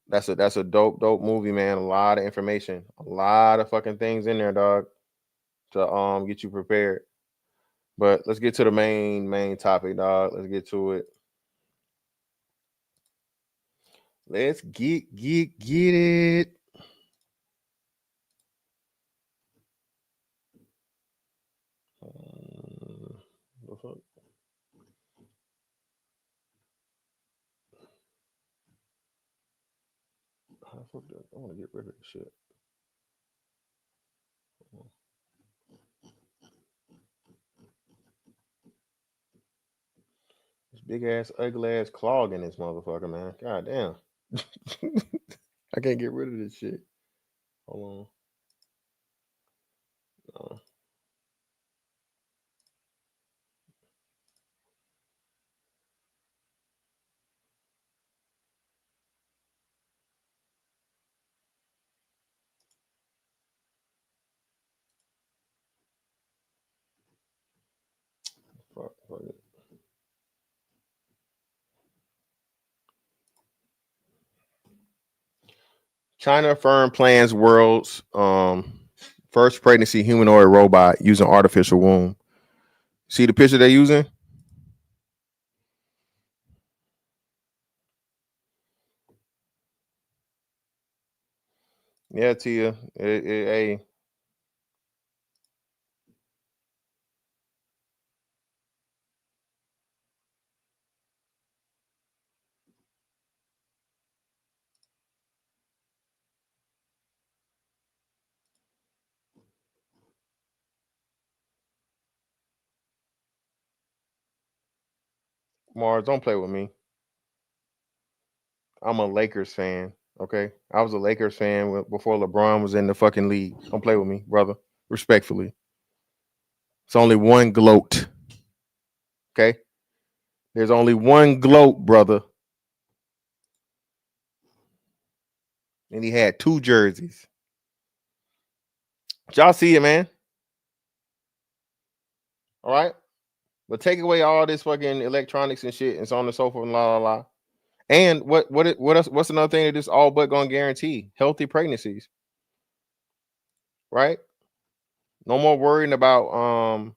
Speaker 2: That's a dope movie, man. A lot of information, a lot of fucking things in there, dog, to get you prepared. But let's get to the main topic, dog. Let's get to it. Let's get it. What's up? I want to get rid of this shit. big ass, ugly ass clog in this motherfucker, man. God damn. I can't get rid of this shit. Hold on. No. Fuck it. China firm plans world's first pregnancy humanoid robot using artificial womb. See the picture they're using? Yeah, Tia. Hey. Mars, don't play with me. I'm a Lakers fan. Okay, I was a Lakers fan before LeBron was in the fucking league. Don't play with me, brother. Respectfully, it's only one gloat. Okay, there's only one gloat, brother, and he had 2 jerseys. Y'all see it, man? All right, but take away all this fucking electronics and shit. It's on the sofa and la la la. And what else? What's another thing that this all but gonna guarantee? Healthy pregnancies, right? No more worrying about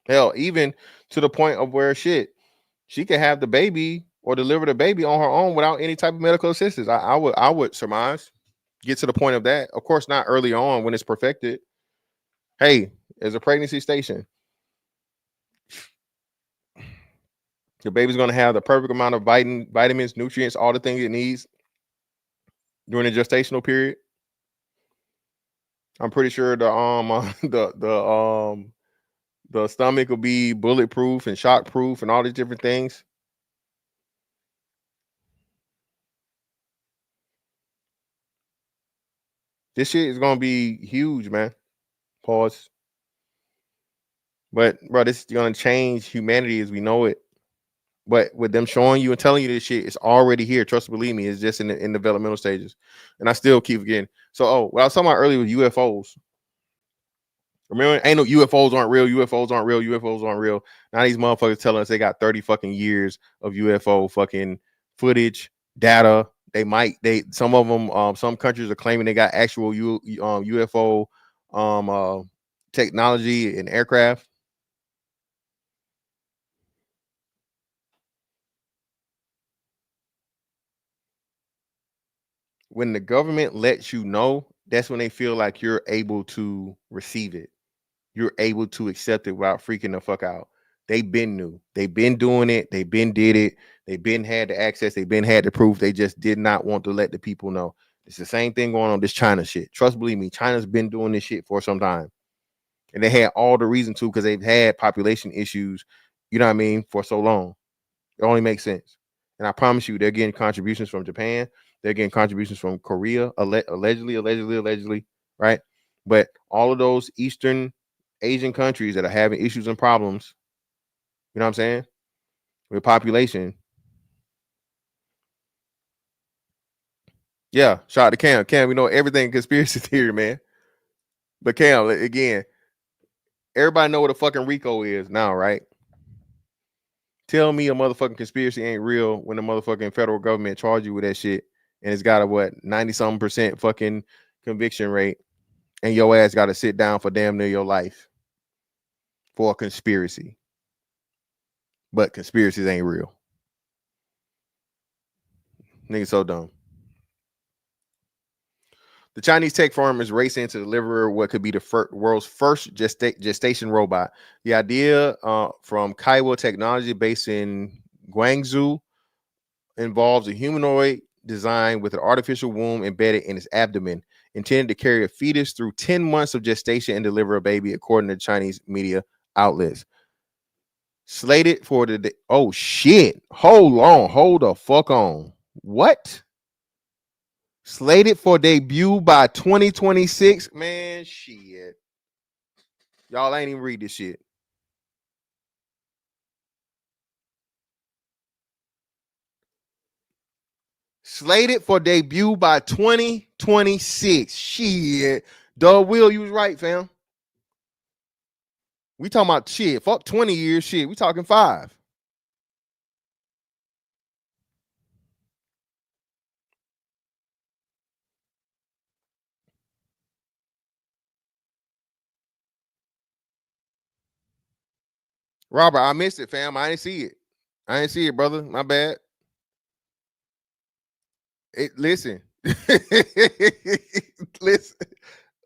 Speaker 2: hell, even to the point of where shit, she could have the baby or deliver the baby on her own without any type of medical assistance. I would surmise get to the point of that. Of course, not early on when it's perfected. Hey, as a pregnancy station, the baby's gonna have the perfect amount of vitamins, nutrients, all the things it needs during the gestational period. I'm pretty sure the stomach will be bulletproof and shockproof and all these different things. This shit is gonna be huge, man. Pause. But bro, this is gonna change humanity as we know it. But with them showing you and telling you this shit, it's already here. Trust, believe me, it's just in developmental stages. And I still keep forgetting. So, what I was talking about earlier with UFOs. Remember, ain't no UFOs aren't real. UFOs aren't real. UFOs aren't real. Now these motherfuckers telling us they got 30 fucking years of UFO fucking footage, data. Some of them, some countries are claiming they got actual UFO technology and aircraft. When the government lets you know, that's when they feel like you're able to receive it. You're able to accept it without freaking the fuck out. They've been new. They've been doing it. They've been did it. They've been had the access. They've been had the proof. They just did not want to let the people know. It's the same thing going on this China shit. Trust, believe me, China's been doing this shit for some time. And they had all the reason to because they've had population issues, you know what I mean, for so long. It only makes sense. And I promise you, they're getting contributions from Japan. They're getting contributions from Korea, allegedly, right? But all of those Eastern Asian countries that are having issues and problems, you know what I'm saying, with population. Yeah, shout out to Cam. Cam, we know everything conspiracy theory, man. But Cam, again, everybody know what a fucking RICO is now, right? Tell me a motherfucking conspiracy ain't real when the motherfucking federal government charge you with that shit and it's got a 90-something% fucking conviction rate and your ass got to sit down for damn near your life for a conspiracy. But conspiracies ain't real. Nigga so dumb. The Chinese tech firm is racing to deliver what could be the world's first gestation robot. The idea from Kaiwa Technology based in Guangzhou involves a humanoid design with an artificial womb embedded in its abdomen, intended to carry a fetus through 10 months of gestation and deliver a baby, according to Chinese media outlets. Slated for the oh shit. Hold the fuck on. What? Slated for debut by 2026. Man, shit. Y'all ain't even read this shit. Slated for debut by 2026. Shit. Doug Will, you was right, fam. We talking about shit. Fuck 20 years. Shit. We talking 5. Robert, I missed it, fam. I didn't see it, brother. My bad. Listen.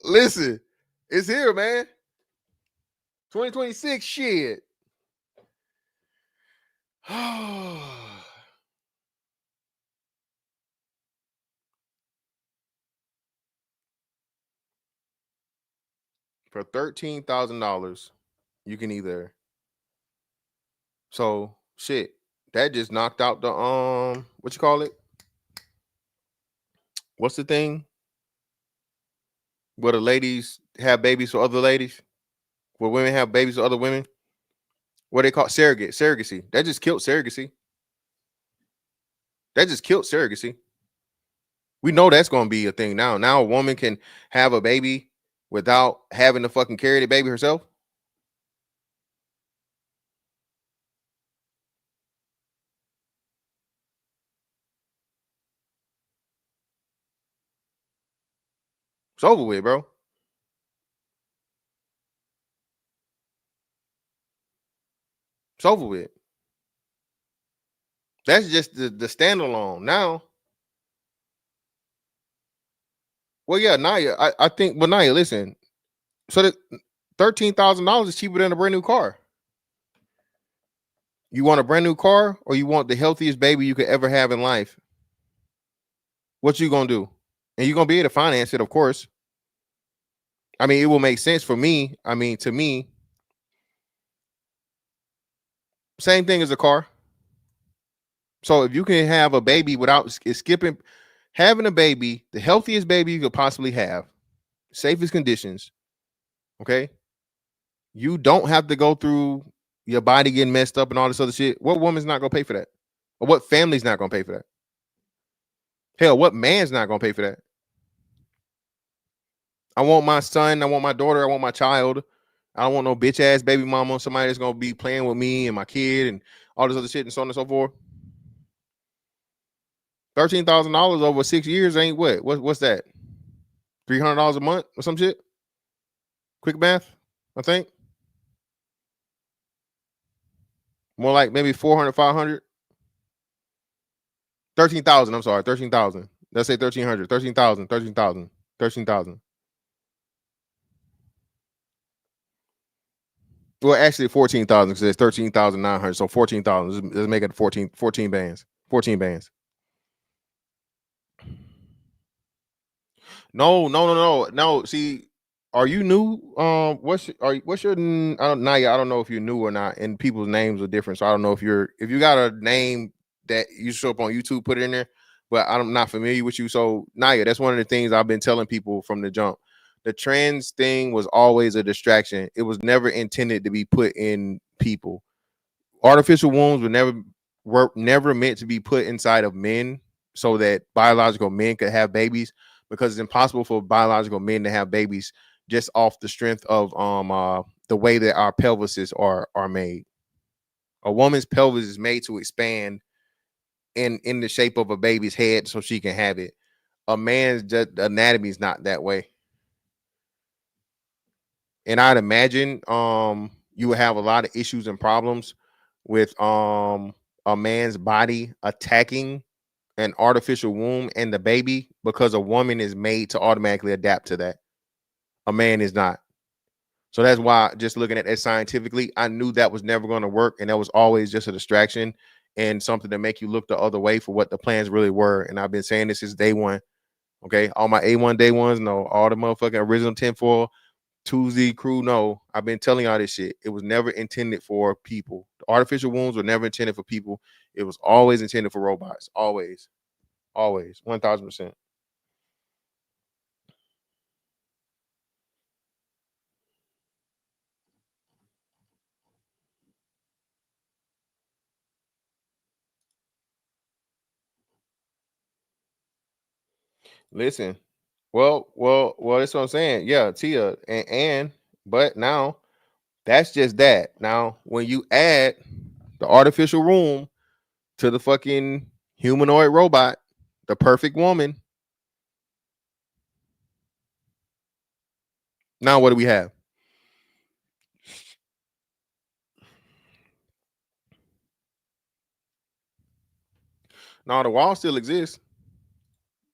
Speaker 2: Listen. It's here, man. 2026 shit. For $13,000, you can either. So shit, that just knocked out the what you call it? What's the thing? Where the ladies have babies for other ladies? Where women have babies for other women? What they call surrogacy. That just killed surrogacy. We know that's going to be a thing now. Now a woman can have a baby without having to fucking carry the baby herself. It's over with, bro. It's over with. That's just the standalone. Now, well, yeah, Naya, I think, but Naya, listen. So that $13,000 is cheaper than a brand new car. You want a brand new car, or you want the healthiest baby you could ever have in life? What you gonna do? And you're gonna be able to finance it, of course. I mean, it will make sense for me. I mean, to me, same thing as a car. So if you can have a baby without skipping, having a baby, the healthiest baby you could possibly have, safest conditions, okay? You don't have to go through your body getting messed up and all this other shit. What woman's not gonna pay for that? Or what family's not gonna pay for that? Hell, what man's not gonna pay for that? I want my son, I want my daughter, I want my child. I don't want no bitch ass baby mama, somebody that's gonna be playing with me and my kid and all this other shit and so on and so forth. $13,000 over 6 years ain't what? What's that? $300 a month or some shit? Quick math, I think. More like maybe 400, 500. 13,000. I'm sorry, 13,000. Let's say 1,300. 13,000. 13,000. 13,000. Well, actually 14,000 because it's 13,900. So 14,000. Let's make it 14 bands. 14 bands. No. See, are you new? What's your I don't know if you're new or not, and people's names are different. So I don't know if you got a name that you show up on YouTube, put it in there. But I'm not familiar with you. So Naya, that's one of the things I've been telling people from the jump. The trans thing was always a distraction. It was never intended to be put in people. Artificial wombs were never meant to be put inside of men so that biological men could have babies, because it's impossible for biological men to have babies just off the strength of the way that our pelvises are made. A woman's pelvis is made to expand in the shape of a baby's head so she can have it. A man's anatomy is not that way. And I'd imagine you would have a lot of issues and problems with a man's body attacking an artificial womb and the baby, because a woman is made to automatically adapt to that. A man is not. So that's why, just looking at it scientifically, I knew that was never going to work, and that was always just a distraction and something to make you look the other way for what the plans really were. And I've been saying this since day one. Okay, all my A1 day ones, no, all the motherfucking original tinfoil Tuesday crew, no. I've been telling y'all this shit. It was never intended for people. The artificial wombs were never intended for people. It was always intended for robots. Always. Always. 1000%. Listen. Well, that's what I'm saying. Yeah, Tia. But now that's just that. Now, when you add the artificial womb to the fucking humanoid robot, the perfect woman, now what do we have? Now the wall still exists.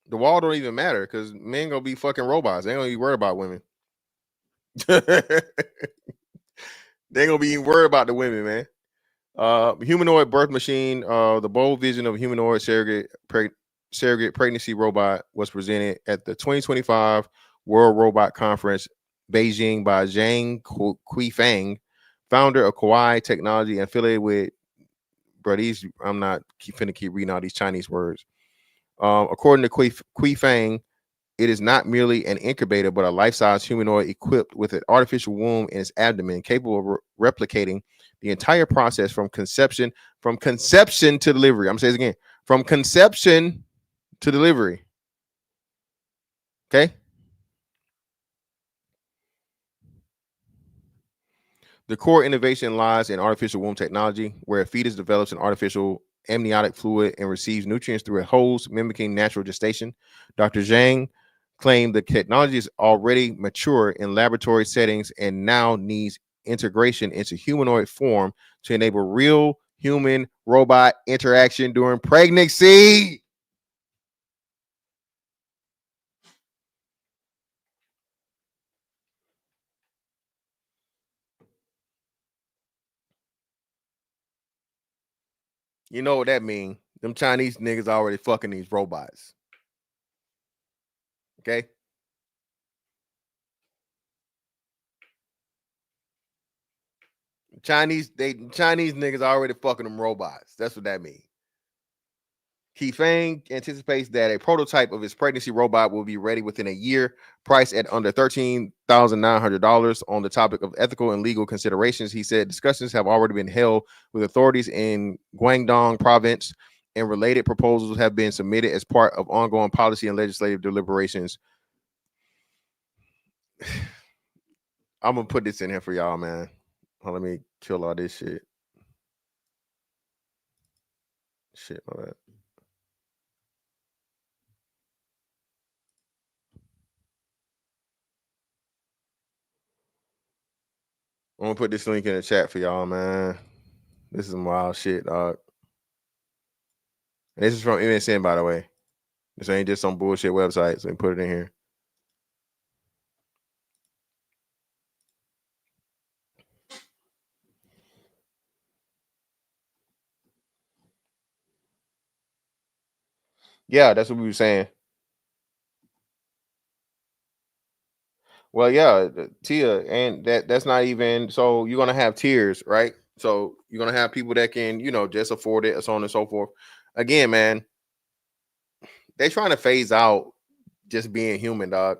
Speaker 2: The wall don't even matter because men gonna be fucking robots. They ain't gonna be worried about women. They ain't gonna be worried about the women, man. Humanoid birth machine. The bold vision of humanoid surrogate pregnancy robot was presented at the 2025 World Robot Conference, Beijing, by Zhang Kuifang, founder of Kawaii Technology and affiliated with. Bro, these I'm not finna keep reading all these Chinese words. According to Kuifang, it is not merely an incubator, but a life-size humanoid equipped with an artificial womb in its abdomen, capable of replicating the entire process from conception to delivery. I'm gonna say this again: from conception to delivery. Okay. The core innovation lies in artificial womb technology, where a fetus develops an artificial amniotic fluid and receives nutrients through a hose, mimicking natural gestation. Dr. Zhang claimed the technology is already mature in laboratory settings and now needs integration into humanoid form to enable real human robot interaction during pregnancy. You know what that means? Them Chinese niggas already fucking these robots. Okay. Chinese niggas already fucking them robots. That's what that means. Fang anticipates that a prototype of his pregnancy robot will be ready within a year, priced at under $13,900. On the topic of ethical and legal considerations, he said discussions have already been held with authorities in Guangdong province, and related proposals have been submitted as part of ongoing policy and legislative deliberations. I'm gonna put this in here for y'all, man. Let me kill all this shit. Shit, my bad. I'm gonna put this link in the chat for y'all, man. This is some wild shit, dog. And this is from MSN, by the way. This ain't just some bullshit website, so put it in here. Yeah, that's what we were saying. Well, yeah, Tia, and that's not even so you're gonna have tiers, right? So you're gonna have people that can, just afford it, and so on and so forth. Again, man, they trying to phase out just being human, dog.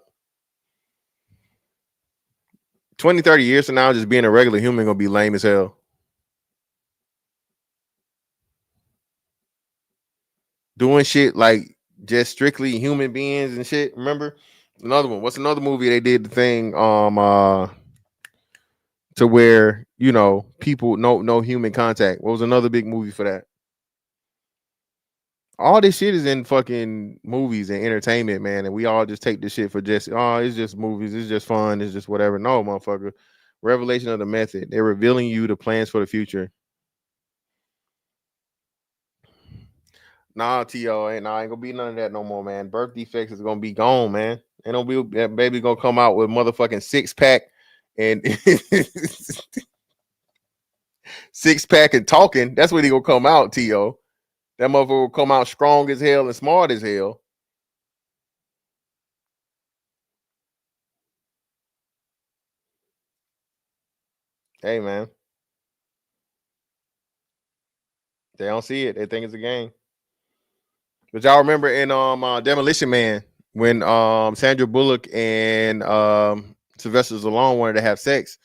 Speaker 2: 20, 30 years from now, just being a regular human gonna be lame as hell. Doing shit like just strictly human beings and shit. Remember another one? What's another movie they did the thing to where people no human contact? What was another big movie for that? All this shit is in fucking movies and entertainment, man, and we all just take this shit for just it's just movies, it's just fun, it's just whatever. No, motherfucker. Revelation of the method. They're revealing you the plans for the future. Nah, T.O. ain't gonna be none of that no more, man. Birth defects is gonna be gone, man. Ain't no be that baby gonna come out with motherfucking six-pack and six-pack and talking. That's when he gonna come out, T.O. That motherfucker will come out strong as hell and smart as hell. Hey, man. They don't see it. They think it's a game. But y'all remember in Demolition Man when Sandra Bullock and Sylvester Stallone wanted to have sex,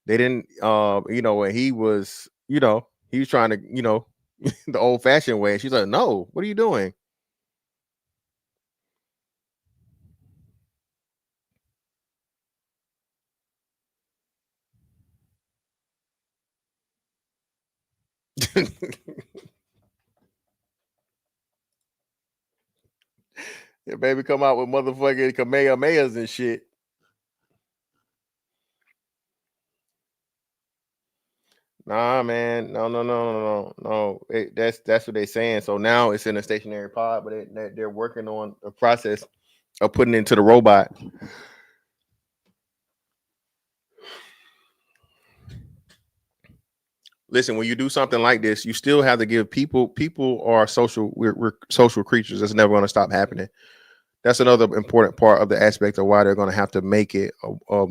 Speaker 2: they didn't when he was trying to the old fashioned way. She's like, no, what are you doing? Yeah, baby, come out with motherfucking Kamehamehas and shit. Nah, man, no. That's what they're saying. So now it's in a stationary pod, but they're working on a process of putting it into the robot. Listen, when you do something like this, you still have to give people are social. We're social creatures. That's never going to stop happening. That's another important part of the aspect of why they're going to have to make it a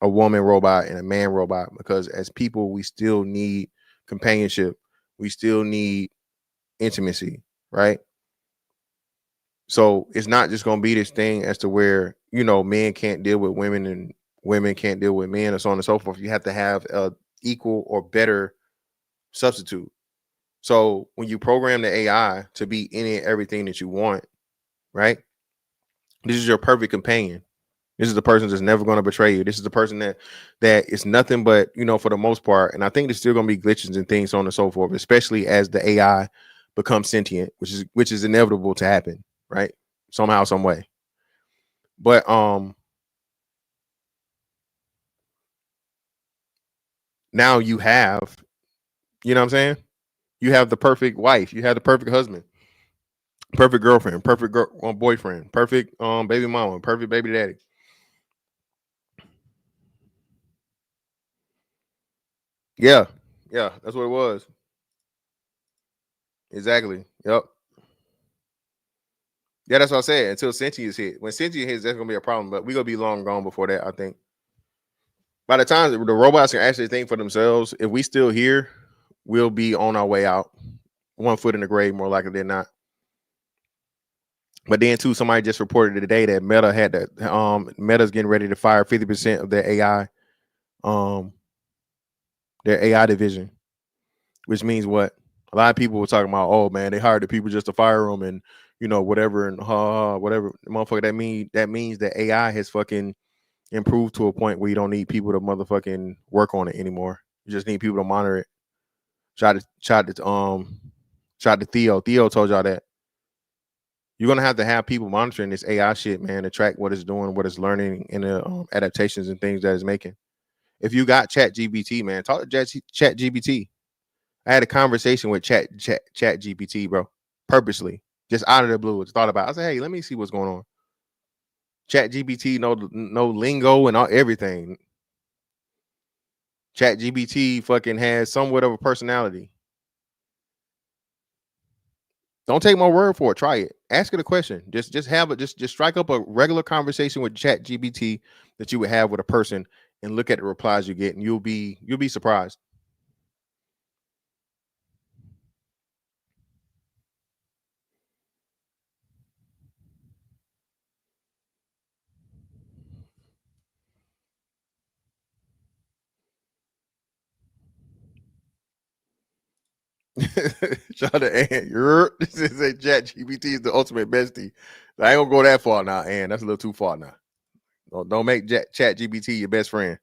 Speaker 2: woman robot and a man robot, because as people, we still need companionship. We still need intimacy, right? So it's not just going to be this thing as to where, men can't deal with women and women can't deal with men, and so on and so forth. You have to have a equal or better substitute. So when you program the AI to be any and everything that you want, right? This is your perfect companion. This is the person that's never going to betray you. This is the person that is nothing but, for the most part. And I think there's still going to be glitches and things, so on and so forth, especially as the AI becomes sentient, which is inevitable to happen, right? Somehow, some way. But now you have, what I'm saying? You have the perfect wife. You have the perfect husband, perfect girlfriend, perfect boyfriend, perfect baby mama, perfect baby daddy. Yeah, that's what it was. Exactly. Yep. Yeah, that's what I said. Until sentience hit. When sentience hits, that's gonna be a problem. But we're gonna be long gone before that, I think. By the time the robots can actually think for themselves, if we still here, we'll be on our way out. 1 foot in the grave, more likely than not. But then too, somebody just reported today that Meta had that Meta's getting ready to fire 50% of their AI division, which means what? A lot of people were talking about, oh man, they hired the people just to fire them and whatever and whatever. Motherfucker, that means that AI has fucking improved to a point where you don't need people to motherfucking work on it anymore. You just need people to monitor it. Shout to Theo. Theo told y'all that. You're gonna have to have people monitoring this AI shit, man, to track what it's doing, what it's learning, and the adaptations and things that it's making. If you got Chat GPT, man, talk to Chat GPT. I had a conversation with Chat GPT, bro, purposely, just out of the blue. It's thought about. I said, hey, let me see what's going on. Chat GPT, no lingo and everything. Chat GPT fucking has somewhat of a personality. Don't take my word for it. Try it. Ask it a question. Just have it. Just strike up a regular conversation with Chat GPT that you would have with a person, and look at the replies you get, and you'll be surprised. Shout out to Ann. This is a Chat GPT is the ultimate bestie. I ain't gonna go that far now, Ann. That's a little too far now. Don't make Chat GPT your best friend.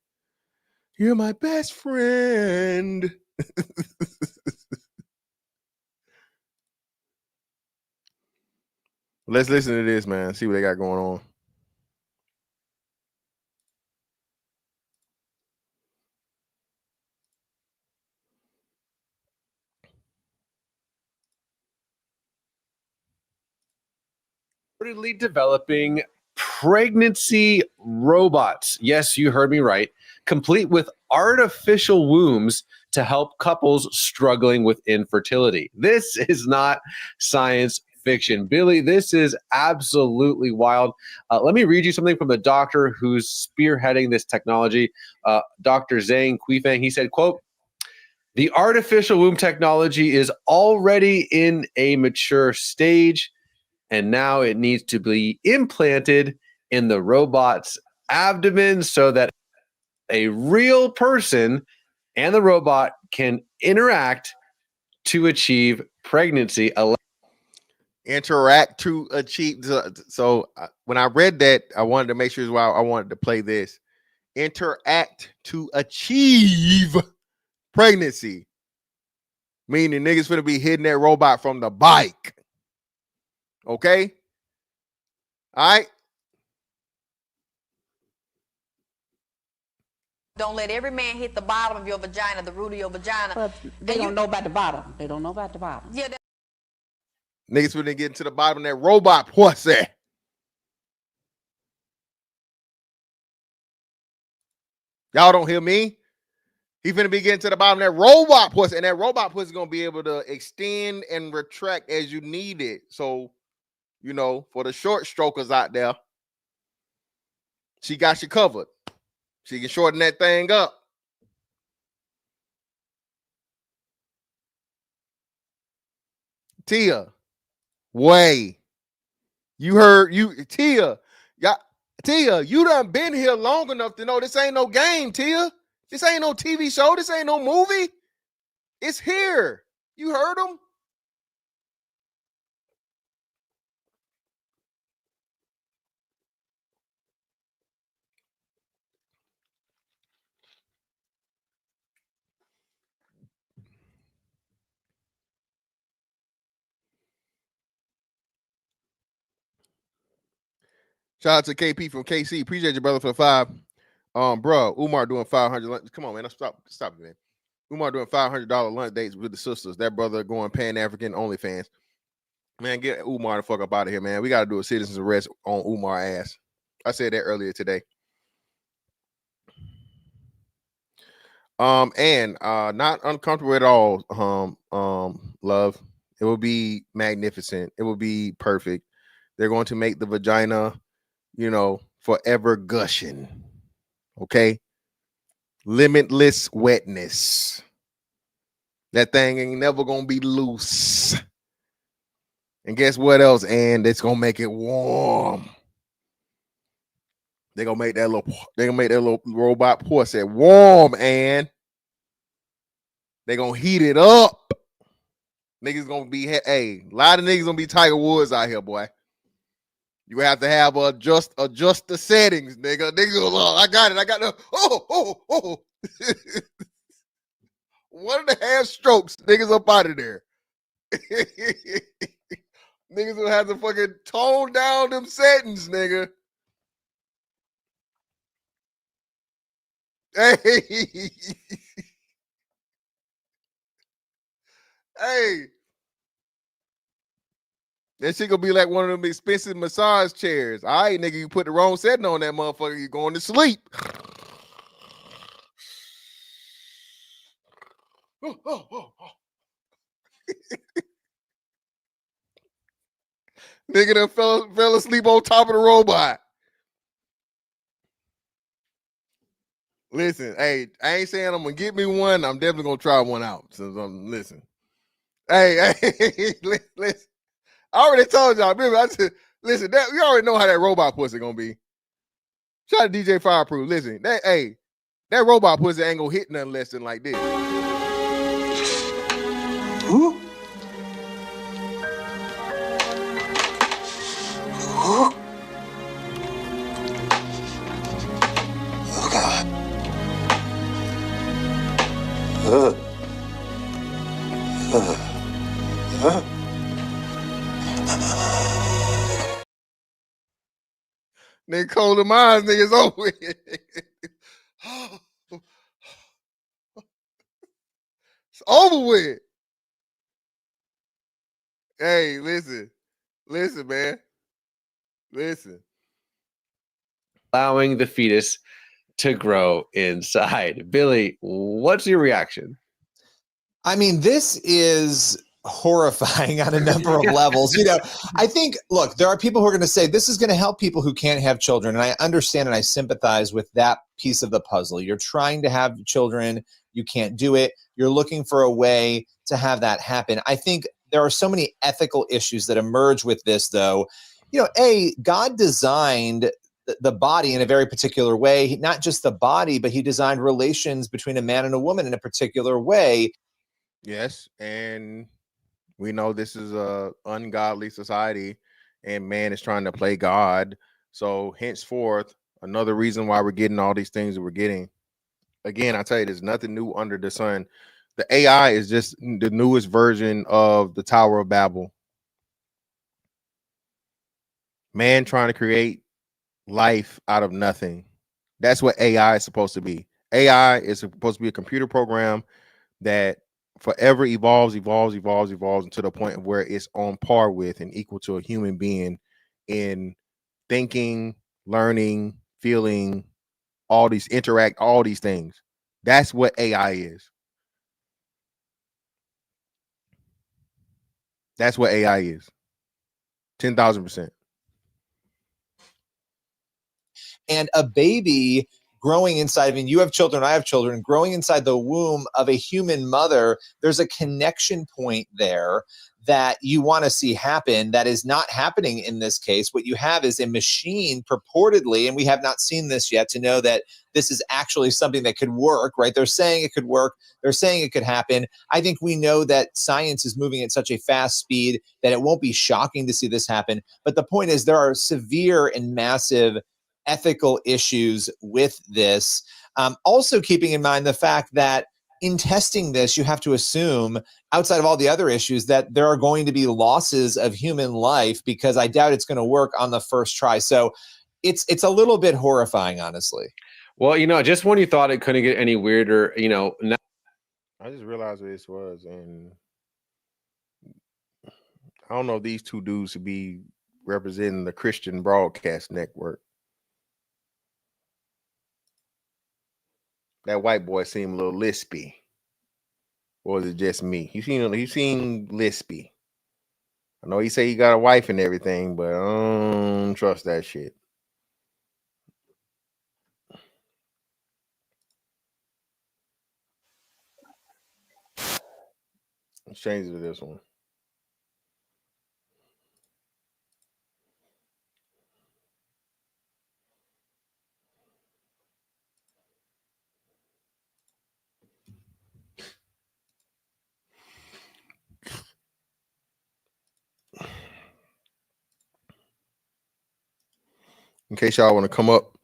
Speaker 2: You're my best friend. Let's listen to this, man. See what they got going on.
Speaker 12: Reportedly developing pregnancy robots. Yes, you heard me right. Complete with artificial wombs to help couples struggling with infertility. This is not science fiction, Billy. This is absolutely wild. Let me read you something from the doctor who's spearheading this technology, Dr. Zhang Quifeng. He said, quote, The artificial womb technology is already in a mature stage, and now it needs to be implanted in the robot's abdomen so that a real person and the robot can interact to achieve pregnancy.
Speaker 2: Interact to achieve. So when I read that, I wanted to make sure as well. I wanted to play this. Interact to achieve pregnancy. Meaning niggas finna be hitting that robot from the bike. Okay? All right?
Speaker 13: Don't let every man hit the bottom of your vagina, the root of your vagina.
Speaker 14: But they don't know about the bottom. They don't know about the bottom.
Speaker 13: Yeah.
Speaker 2: Niggas finna get to the bottom of that robot pussy. Y'all don't hear me? He finna be getting to the bottom of that robot pussy, and that robot pussy is gonna be able to extend and retract as you need it. So, you know, for the short strokers out there, she got you covered. She can shorten that thing up. Tia, way. You heard you, Tia. Tia, you done been here long enough to know this ain't no game, Tia. This ain't no TV show. This ain't no movie. It's here. You heard them? Shout out to KP from KC. Appreciate you, brother, for the 5. Bro, Umar doing 500. Come on, man. Stop it, man. Umar doing $500 lunch dates with the sisters. That brother going Pan-African OnlyFans. Man, get Umar the fuck up out of here, man. We got to do a citizen's arrest on Umar ass. I said that earlier today. And not uncomfortable at all. Love. It will be magnificent. It will be perfect. They're going to make the vagina, you know, forever gushing. Okay. Limitless wetness. That thing ain't never gonna be loose. And guess what else? And it's gonna make it warm. They're gonna make that little robot pussy warm, and they're gonna heat it up. Niggas gonna be a lot of niggas gonna be Tiger Woods out here, boy. You have to have adjust the settings, nigga. Nigga, I got the one and a half strokes, niggas up out of there. Niggas will have to fucking tone down them settings, nigga. Hey, hey. That shit gonna be like one of them expensive massage chairs. All right, nigga, you put the wrong setting on that motherfucker, you're going to sleep. Nigga done fell asleep on top of the robot. Listen, hey, I ain't saying I'm gonna get me one. I'm definitely gonna try one out. So listen. Hey, listen. I already told y'all. Remember, I said, listen, you already know how that robot pussy gonna be. Shout out to DJ Fireproof. Listen, that robot pussy ain't gonna hit nothing less than like this.
Speaker 5: Ooh. Ooh. Oh God.
Speaker 2: Nigga, cold in my eyes, niggas over with. It's over with. Hey, listen, man. Listen.
Speaker 12: Allowing the fetus to grow inside. Billy, what's your reaction?
Speaker 15: I mean, this is horrifying on a number of levels. You know, I think, look, there are people who are going to say this is going to help people who can't have children. And I understand and I sympathize with that piece of the puzzle. You're trying to have children. You can't do it. You're looking for a way to have that happen. I think there are so many ethical issues that emerge with this, though. You know, God designed the body in a very particular way, not just the body, but he designed relations between a man and a woman in a particular way.
Speaker 2: Yes. And we know this is a ungodly society and man is trying to play God. So henceforth, another reason why we're getting all these things that we're getting. Again, I tell you, there's nothing new under the sun. The AI is just the newest version of the Tower of Babel. Man trying to create life out of nothing. That's what AI is supposed to be. AI is supposed to be a computer program that forever evolves to the point of where it's on par with and equal to a human being in thinking, learning, feeling, all these things. That's what AI is. That's what AI is. 10,000%.
Speaker 15: And a baby growing inside, I mean, you have children, I have children, growing inside the womb of a human mother, there's a connection point there that you want to see happen that is not happening in this case. What you have is a machine purportedly, and we have not seen this yet to know that this is actually something that could work, right? They're saying it could work. They're saying it could happen. I think we know that science is moving at such a fast speed that it won't be shocking to see this happen. But the point is there are severe and massive ethical issues with this. Also keeping in mind the fact that in testing this, you have to assume, outside of all the other issues, that there are going to be losses of human life because I doubt it's going to work on the first try. So it's a little bit horrifying, honestly.
Speaker 12: Well, you know, just when you thought it couldn't get any weirder, you know, now
Speaker 2: I just realized what this was, and I don't know if these two dudes should be representing the Christian Broadcast Network. That white boy seemed a little lispy. Or is it just me? He seemed lispy. I know he say he got a wife and everything, but I don't trust that shit. Let's change it to this one. In case y'all want to come up.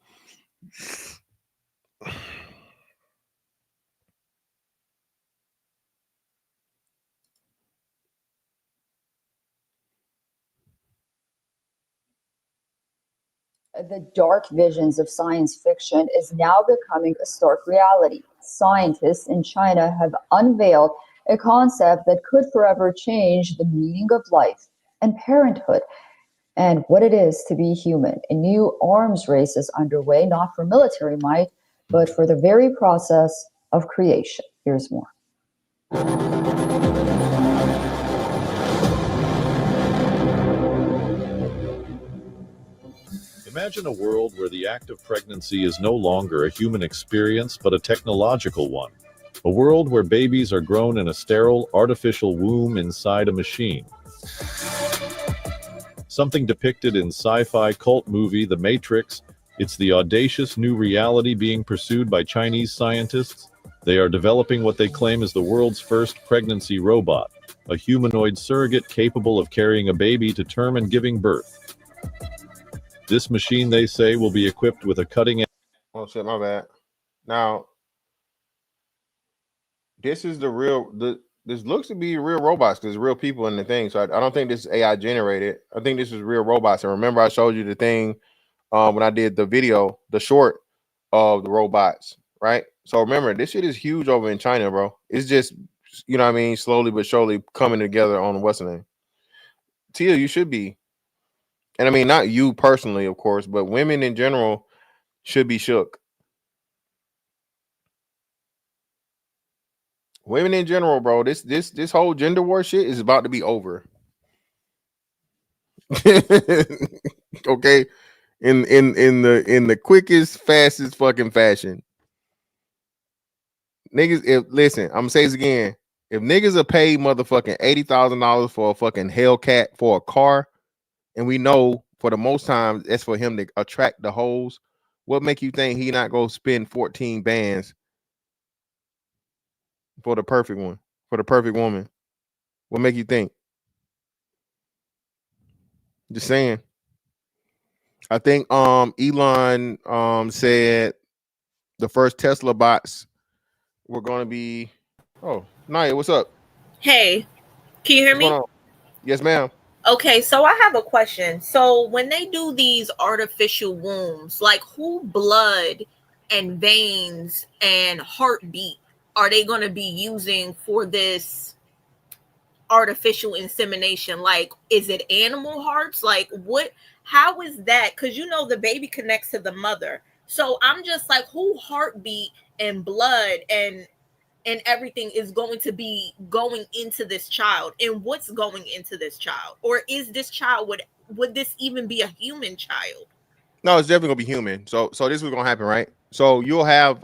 Speaker 16: The dark visions of science fiction is now becoming a stark reality. Scientists in China have unveiled a concept that could forever change the meaning of life and parenthood and what it is to be human. A new arms race is underway, not for military might, but for the very process of creation. Here's more.
Speaker 17: Imagine a world where the act of pregnancy is no longer a human experience, but a technological one. A world where babies are grown in a sterile, artificial womb inside a machine. Something depicted in sci-fi cult movie The Matrix, it's the audacious new reality being pursued by Chinese scientists. They are developing what they claim is the world's first pregnancy robot, a humanoid surrogate capable of carrying a baby to term and giving birth. This machine, they say, will be equipped with a cutting-edge...
Speaker 2: Oh shit, my bad. Now, this is this looks to be real robots because real people in the thing. So I don't think this is AI generated. I think this is real robots. And remember, I showed you the thing when I did the video, the short of the robots, right? So remember, this shit is huge over in China, bro. It's just, you know what I mean, slowly but surely coming together on what's the name. Tia, you should be. And I mean, not you personally, of course, but women in general should be shook. Women in general, bro. This whole gender war shit is about to be over. Okay, in the quickest, fastest fucking fashion. Niggas, if listen, I'm gonna say this again. If niggas are paid motherfucking $80,000 for a fucking Hellcat for a car, and we know for the most time that's for him to attract the hoes, what make you think he not gonna spend 14 bands for the perfect one, for the perfect woman? What make you think? Just saying. I think Elon said the first Tesla bots were gonna be. Oh, Naya, what's up?
Speaker 18: Hey, can you hear
Speaker 2: What's going
Speaker 18: me?
Speaker 2: on? Yes, ma'am.
Speaker 18: Okay, so I have a question. So when they do these artificial wombs, like who blood and veins and heartbeat are they going to be using for this artificial insemination? Like, is it animal hearts? Like, what? How is that? Because you know the baby connects to the mother. So I'm just like, who heartbeat and blood and everything is going to be going into this child, and what's going into this child, or is this child would this even be a human child?
Speaker 2: No, it's definitely gonna be human. So this is what's gonna happen, right? So you'll have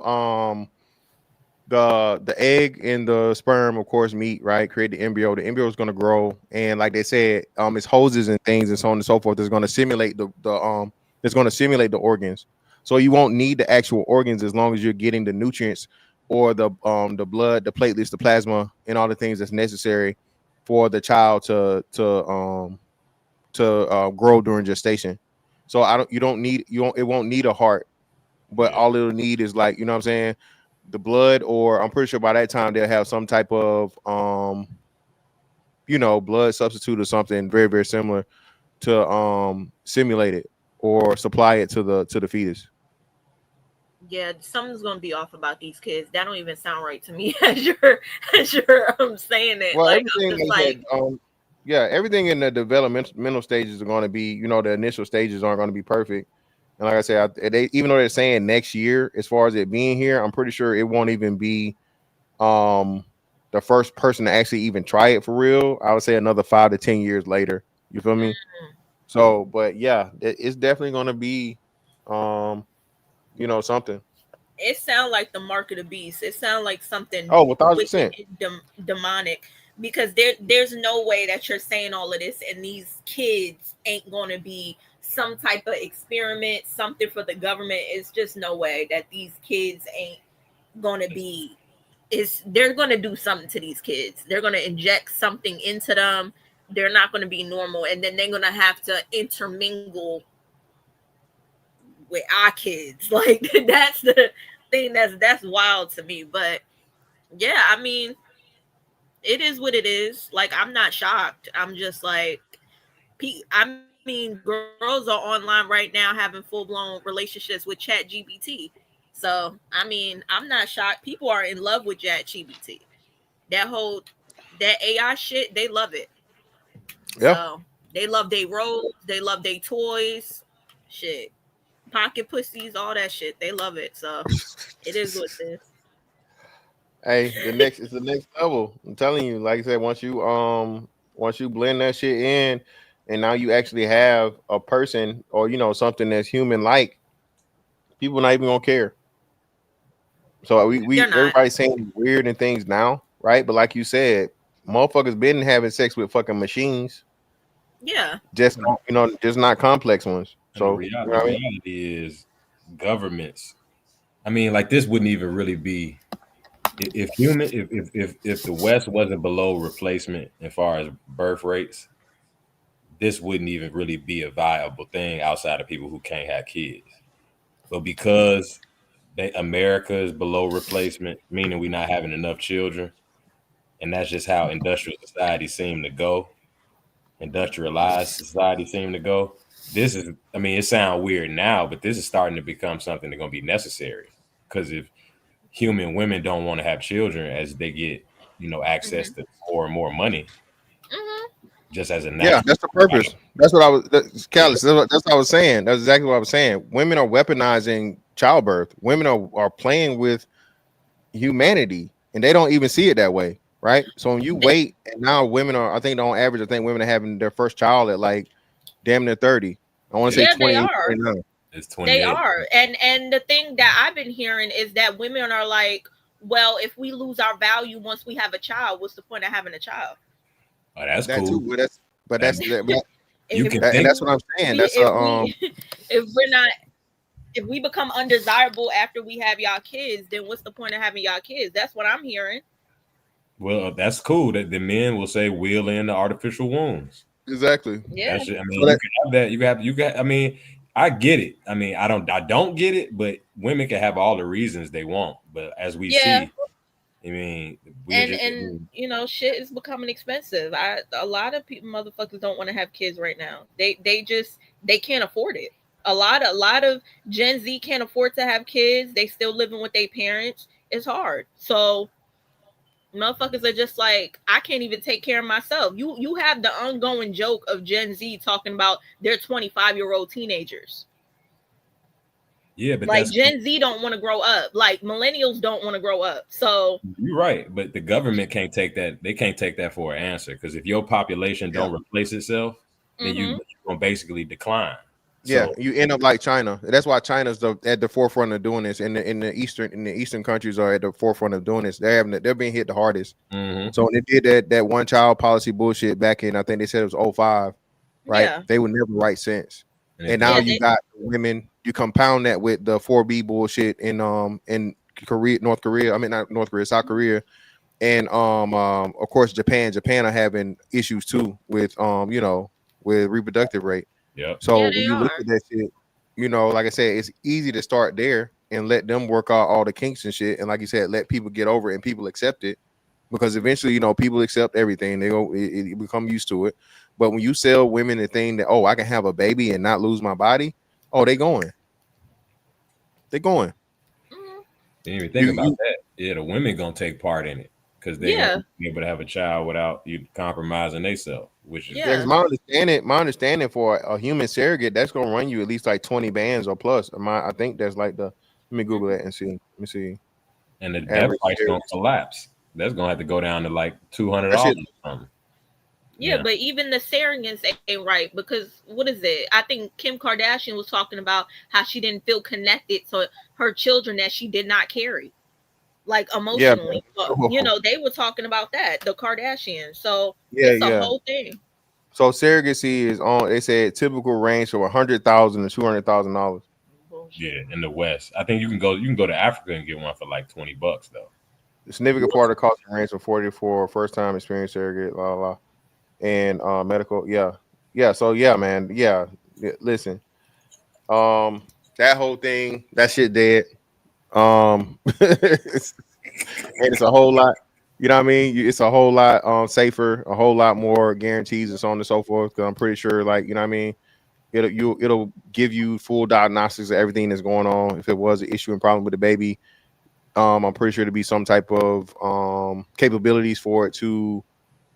Speaker 2: the egg and the sperm, of course, meet, right? Create the embryo. The embryo is gonna grow, and like they said, it's hoses and things and so on and so forth. That's gonna simulate that's gonna simulate the organs. So you won't need the actual organs as long as you're getting the nutrients or the blood, the platelets, the plasma, and all the things that's necessary for the child to grow during gestation. So it won't need a heart, but all it'll need is, like, you know what I'm saying, the blood, or I'm pretty sure by that time they'll have some type of blood substitute or something very, very similar to simulate it or supply it to the fetus.
Speaker 18: Yeah, something's gonna be off about these kids. That don't even sound right to me as you're saying it.
Speaker 2: Well,
Speaker 18: Like, I'm
Speaker 2: everything
Speaker 18: just
Speaker 2: like
Speaker 18: like,
Speaker 2: everything in the developmental stages are going to be, the initial stages aren't going to be perfect. And like I said, even though they're saying next year, as far as it being here, I'm pretty sure it won't even be the first person to actually even try it for real. I would say another 5 to 10 years later. You feel me? So, but yeah, it's definitely going to be something.
Speaker 18: it sounds like the mark of the beast. It sounds like something
Speaker 2: Oh, 1,000%.
Speaker 18: wicked and demonic, because there's no way that you're saying all of this and these kids ain't going to be some type of experiment, something for the government. It's just no way that these kids ain't going to be. They're going to do something to these kids. They're going to inject something into them. They're not going to be normal, and then they're going to have to intermingle with our kids. Like, that's the thing that's wild to me. But yeah, I mean, it is what it is. Like, I'm not shocked. I'm just like, I mean, girls are online right now having full-blown relationships with Chat GPT. So I mean, I'm not shocked. People are in love with Chat GPT. That AI shit, they love it.
Speaker 2: Yeah.
Speaker 18: So they love their robes, they love their toys, shit, pocket pussies, all that shit. They love it. So it is what it is.
Speaker 2: Hey, it's the next level. I'm telling you, like I said, once you blend that shit in, and now you actually have a person or something that's human like, people not even gonna care. So we
Speaker 18: They're not.
Speaker 2: everybody's saying weird and things now, right? But like you said, motherfuckers been having sex with fucking machines.
Speaker 18: Yeah.
Speaker 2: Just just not complex ones.
Speaker 19: And
Speaker 2: So
Speaker 19: the reality is governments. I mean, like, this wouldn't even really be if the West wasn't below replacement as far as birth rates, this wouldn't even really be a viable thing outside of people who can't have kids. But because America is below replacement, meaning we're not having enough children, and that's just how industrial society seem to go. Industrialized society seem to go. This is, I mean, it sounds weird now, but this is starting to become something that's going to be necessary. Because if human women don't want to have children as they get, access to more and more money, just as a natural.
Speaker 2: Yeah, that's the purpose. That's what I was, Callus. That's what I was saying. That's exactly what I was saying. Women are weaponizing childbirth. Women are playing with humanity and they don't even see it that way, right? So when you wait, and now women are, I think on average, I think women are having their first child at like damn near 30. I want to say 20.
Speaker 18: They are.
Speaker 2: 29.
Speaker 19: It's 28.
Speaker 18: They are. And the thing that I've been hearing is that women are like, well, if we lose our value once we have a child, what's the point of having a child?
Speaker 19: Oh, that's
Speaker 2: That
Speaker 19: cool.
Speaker 2: too, but that's
Speaker 19: you can
Speaker 2: and that's what I'm saying. That's
Speaker 18: if we become undesirable after we have y'all kids, then what's the point of having y'all kids? That's what I'm hearing.
Speaker 19: Well, that's cool. That the men will say wheel in the artificial wombs.
Speaker 2: Exactly.
Speaker 18: Yeah.
Speaker 19: I mean, you can have that. You got. I mean, I get it. I mean, I don't get it, but women can have all the reasons they want. But as we see, I mean,
Speaker 18: you know, shit is becoming expensive. A lot of people, motherfuckers, don't want to have kids right now. They can't afford it. A lot of Gen Z can't afford to have kids. They still living with their parents. It's hard. So motherfuckers are just like, I can't even take care of myself. You have the ongoing joke of Gen Z talking about their 25-year-old teenagers.
Speaker 19: Yeah, but
Speaker 18: like Gen Z don't want to grow up. Like millennials don't want to grow up. So
Speaker 19: you're right, but the government can't take that. They can't take that for an answer, because if your population don't replace itself, then you're gonna basically decline.
Speaker 2: Yeah, you end up like China. That's why China's at the forefront of doing this. In the eastern countries are at the forefront of doing this. They're being hit the hardest. So when they did that one child policy bullshit back in, I think they said it was 05, right?
Speaker 18: Yeah.
Speaker 2: They were never right since. And now you got women. You compound that with the 4B bullshit in Korea, North Korea. I mean not North Korea, South Korea, and of course Japan. Japan are having issues too with with reproductive rate.
Speaker 19: Yeah.
Speaker 2: So when you look at that shit, like I said, it's easy to start there and let them work out all the kinks and shit. And like you said, let people get over it and people accept it, because eventually, people accept everything. They go, it become used to it. But when you sell women the thing that, I can have a baby and not lose my body, they're going. They're going.
Speaker 19: Didn't even think about that. Yeah, the women gonna take part in it, because they're gonna be able to have a child without you compromising themselves. Which is
Speaker 2: my understanding for a human surrogate, that's gonna run you at least like 20 bands or plus. I think that's like let me Google that and see. Let me see.
Speaker 19: And that price gonna collapse. That's gonna have to go down to like $200 or something.
Speaker 18: Yeah, but even the surrogates ain't right, because what is it? I think Kim Kardashian was talking about how she didn't feel connected to her children that she did not carry, like emotionally. They were talking about that, the Kardashians. So it's a whole thing.
Speaker 2: So surrogacy is on. They said typical range of $100,000 to $200,000.
Speaker 19: Yeah, in the West, I think you can go to Africa and get one for like $20 though.
Speaker 2: The significant part of the cost range from 40 for first time experience surrogate, blah blah. And medical, so man, listen, that whole thing, that shit dead. And it's a whole lot, you know what I mean, it's a whole lot safer, a whole lot more guarantees and so on and so forth, because I'm pretty sure, like, you know what I mean, it'll give you full diagnostics of everything that's going on. If it was an issue and problem with the baby, I'm pretty sure to be some type of capabilities for it to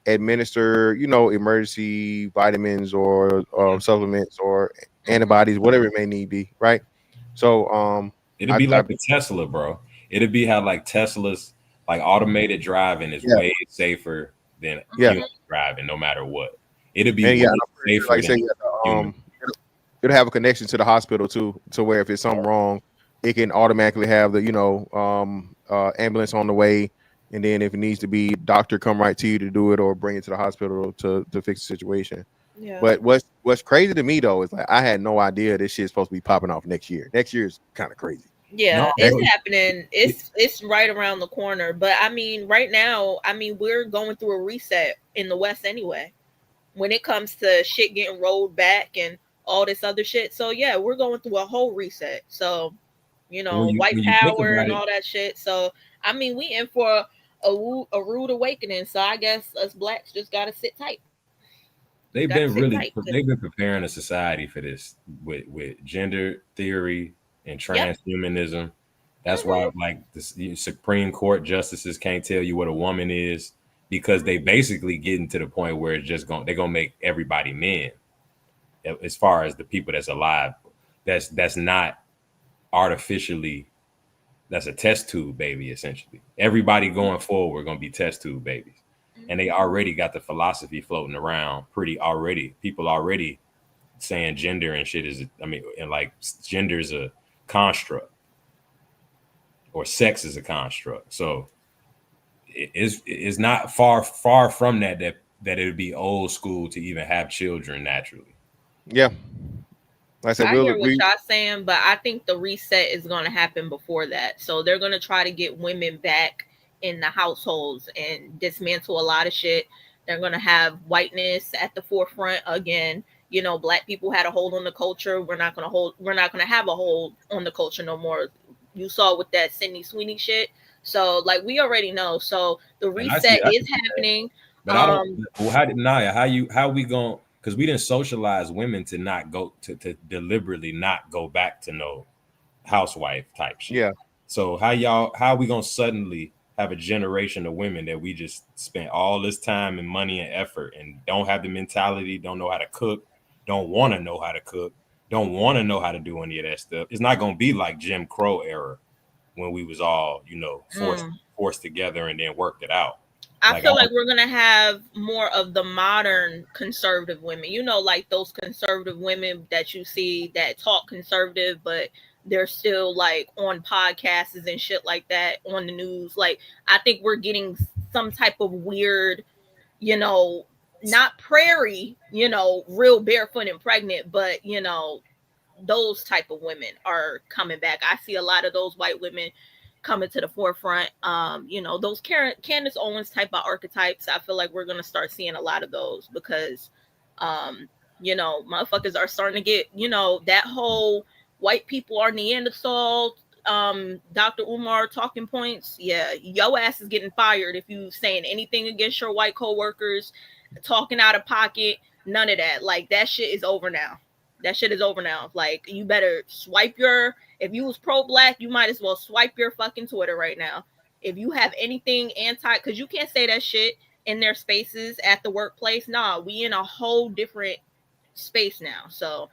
Speaker 2: administer, emergency vitamins or supplements or antibodies, whatever it may need be, right? So
Speaker 19: it'll be like the Tesla, bro. It'll be how like Tesla's like automated driving is way safer than human driving, no matter what. It'll be safer.
Speaker 2: Like it'll have a connection to the hospital too, to where if it's something wrong, it can automatically have the ambulance on the way. And then if it needs to be, doctor come right to you to do it or bring it to the hospital to fix the situation. Yeah. But what's crazy to me though is like I had no idea this shit's supposed to be popping off next year. Next year is kind of crazy.
Speaker 18: Yeah, it's happening. It's right around the corner. But I mean, right now, we're going through a reset in the West anyway, when it comes to shit getting rolled back and all this other shit. So yeah, we're going through a whole reset. So, white power and all that shit. So I mean, we in for a rude awakening. So I guess us blacks just gotta sit tight.
Speaker 19: They've been preparing a society for this with gender theory and transhumanism. That's why like the Supreme Court justices can't tell you what a woman is, because they basically getting to the point where it's just they're gonna make everybody men, as far as the people that's alive, that's not artificially that's a test tube baby, essentially. Everybody going forward going to be test tube babies. And they already got the philosophy floating around people already saying gender and shit is, and like gender is a construct or sex is a construct. So it's not far from that it would be old school to even have children naturally.
Speaker 2: Yeah. Like I said,
Speaker 18: I hear what y'all saying, but I think the reset is going to happen before that. So they're going to try to get women back in the households and dismantle a lot of shit. They're going to have whiteness at the forefront again. You know, black people had a hold on the culture. We're not going to have a hold on the culture no more. You saw with that Sydney Sweeney shit. So like we already know. So the reset is happening.
Speaker 19: But I don't. Well, how we going? Because we didn't socialize women to not go to deliberately not go back to no housewife type shit.
Speaker 2: Yeah.
Speaker 19: So how we gonna suddenly have a generation of women that we just spent all this time and money and effort and don't have the mentality, don't know how to cook, don't want to know how to cook, don't want to know how to do any of that stuff. It's not gonna be like Jim Crow era when we was all, forced together and then worked it out.
Speaker 18: I feel like we're going to have more of the modern conservative women, like those conservative women that you see that talk conservative, but they're still like on podcasts and shit like that on the news. Like, I think we're getting some type of weird, not prairie, real barefoot and pregnant, but, those type of women are coming back. I see a lot of those white women coming to the forefront. Those Candace Owens type of archetypes, I feel like we're going to start seeing a lot of those because, motherfuckers are starting to get, that whole white people are Neanderthal, Dr. Umar talking points. Yeah, your ass is getting fired if you saying anything against your white coworkers, talking out of pocket, none of that. Like, that shit is over now. That shit is over now. Like, you better swipe if you was pro-black, you might as well swipe your fucking Twitter right now. If you have anything because you can't say that shit in their spaces at the workplace. Nah, we in a whole different space now. So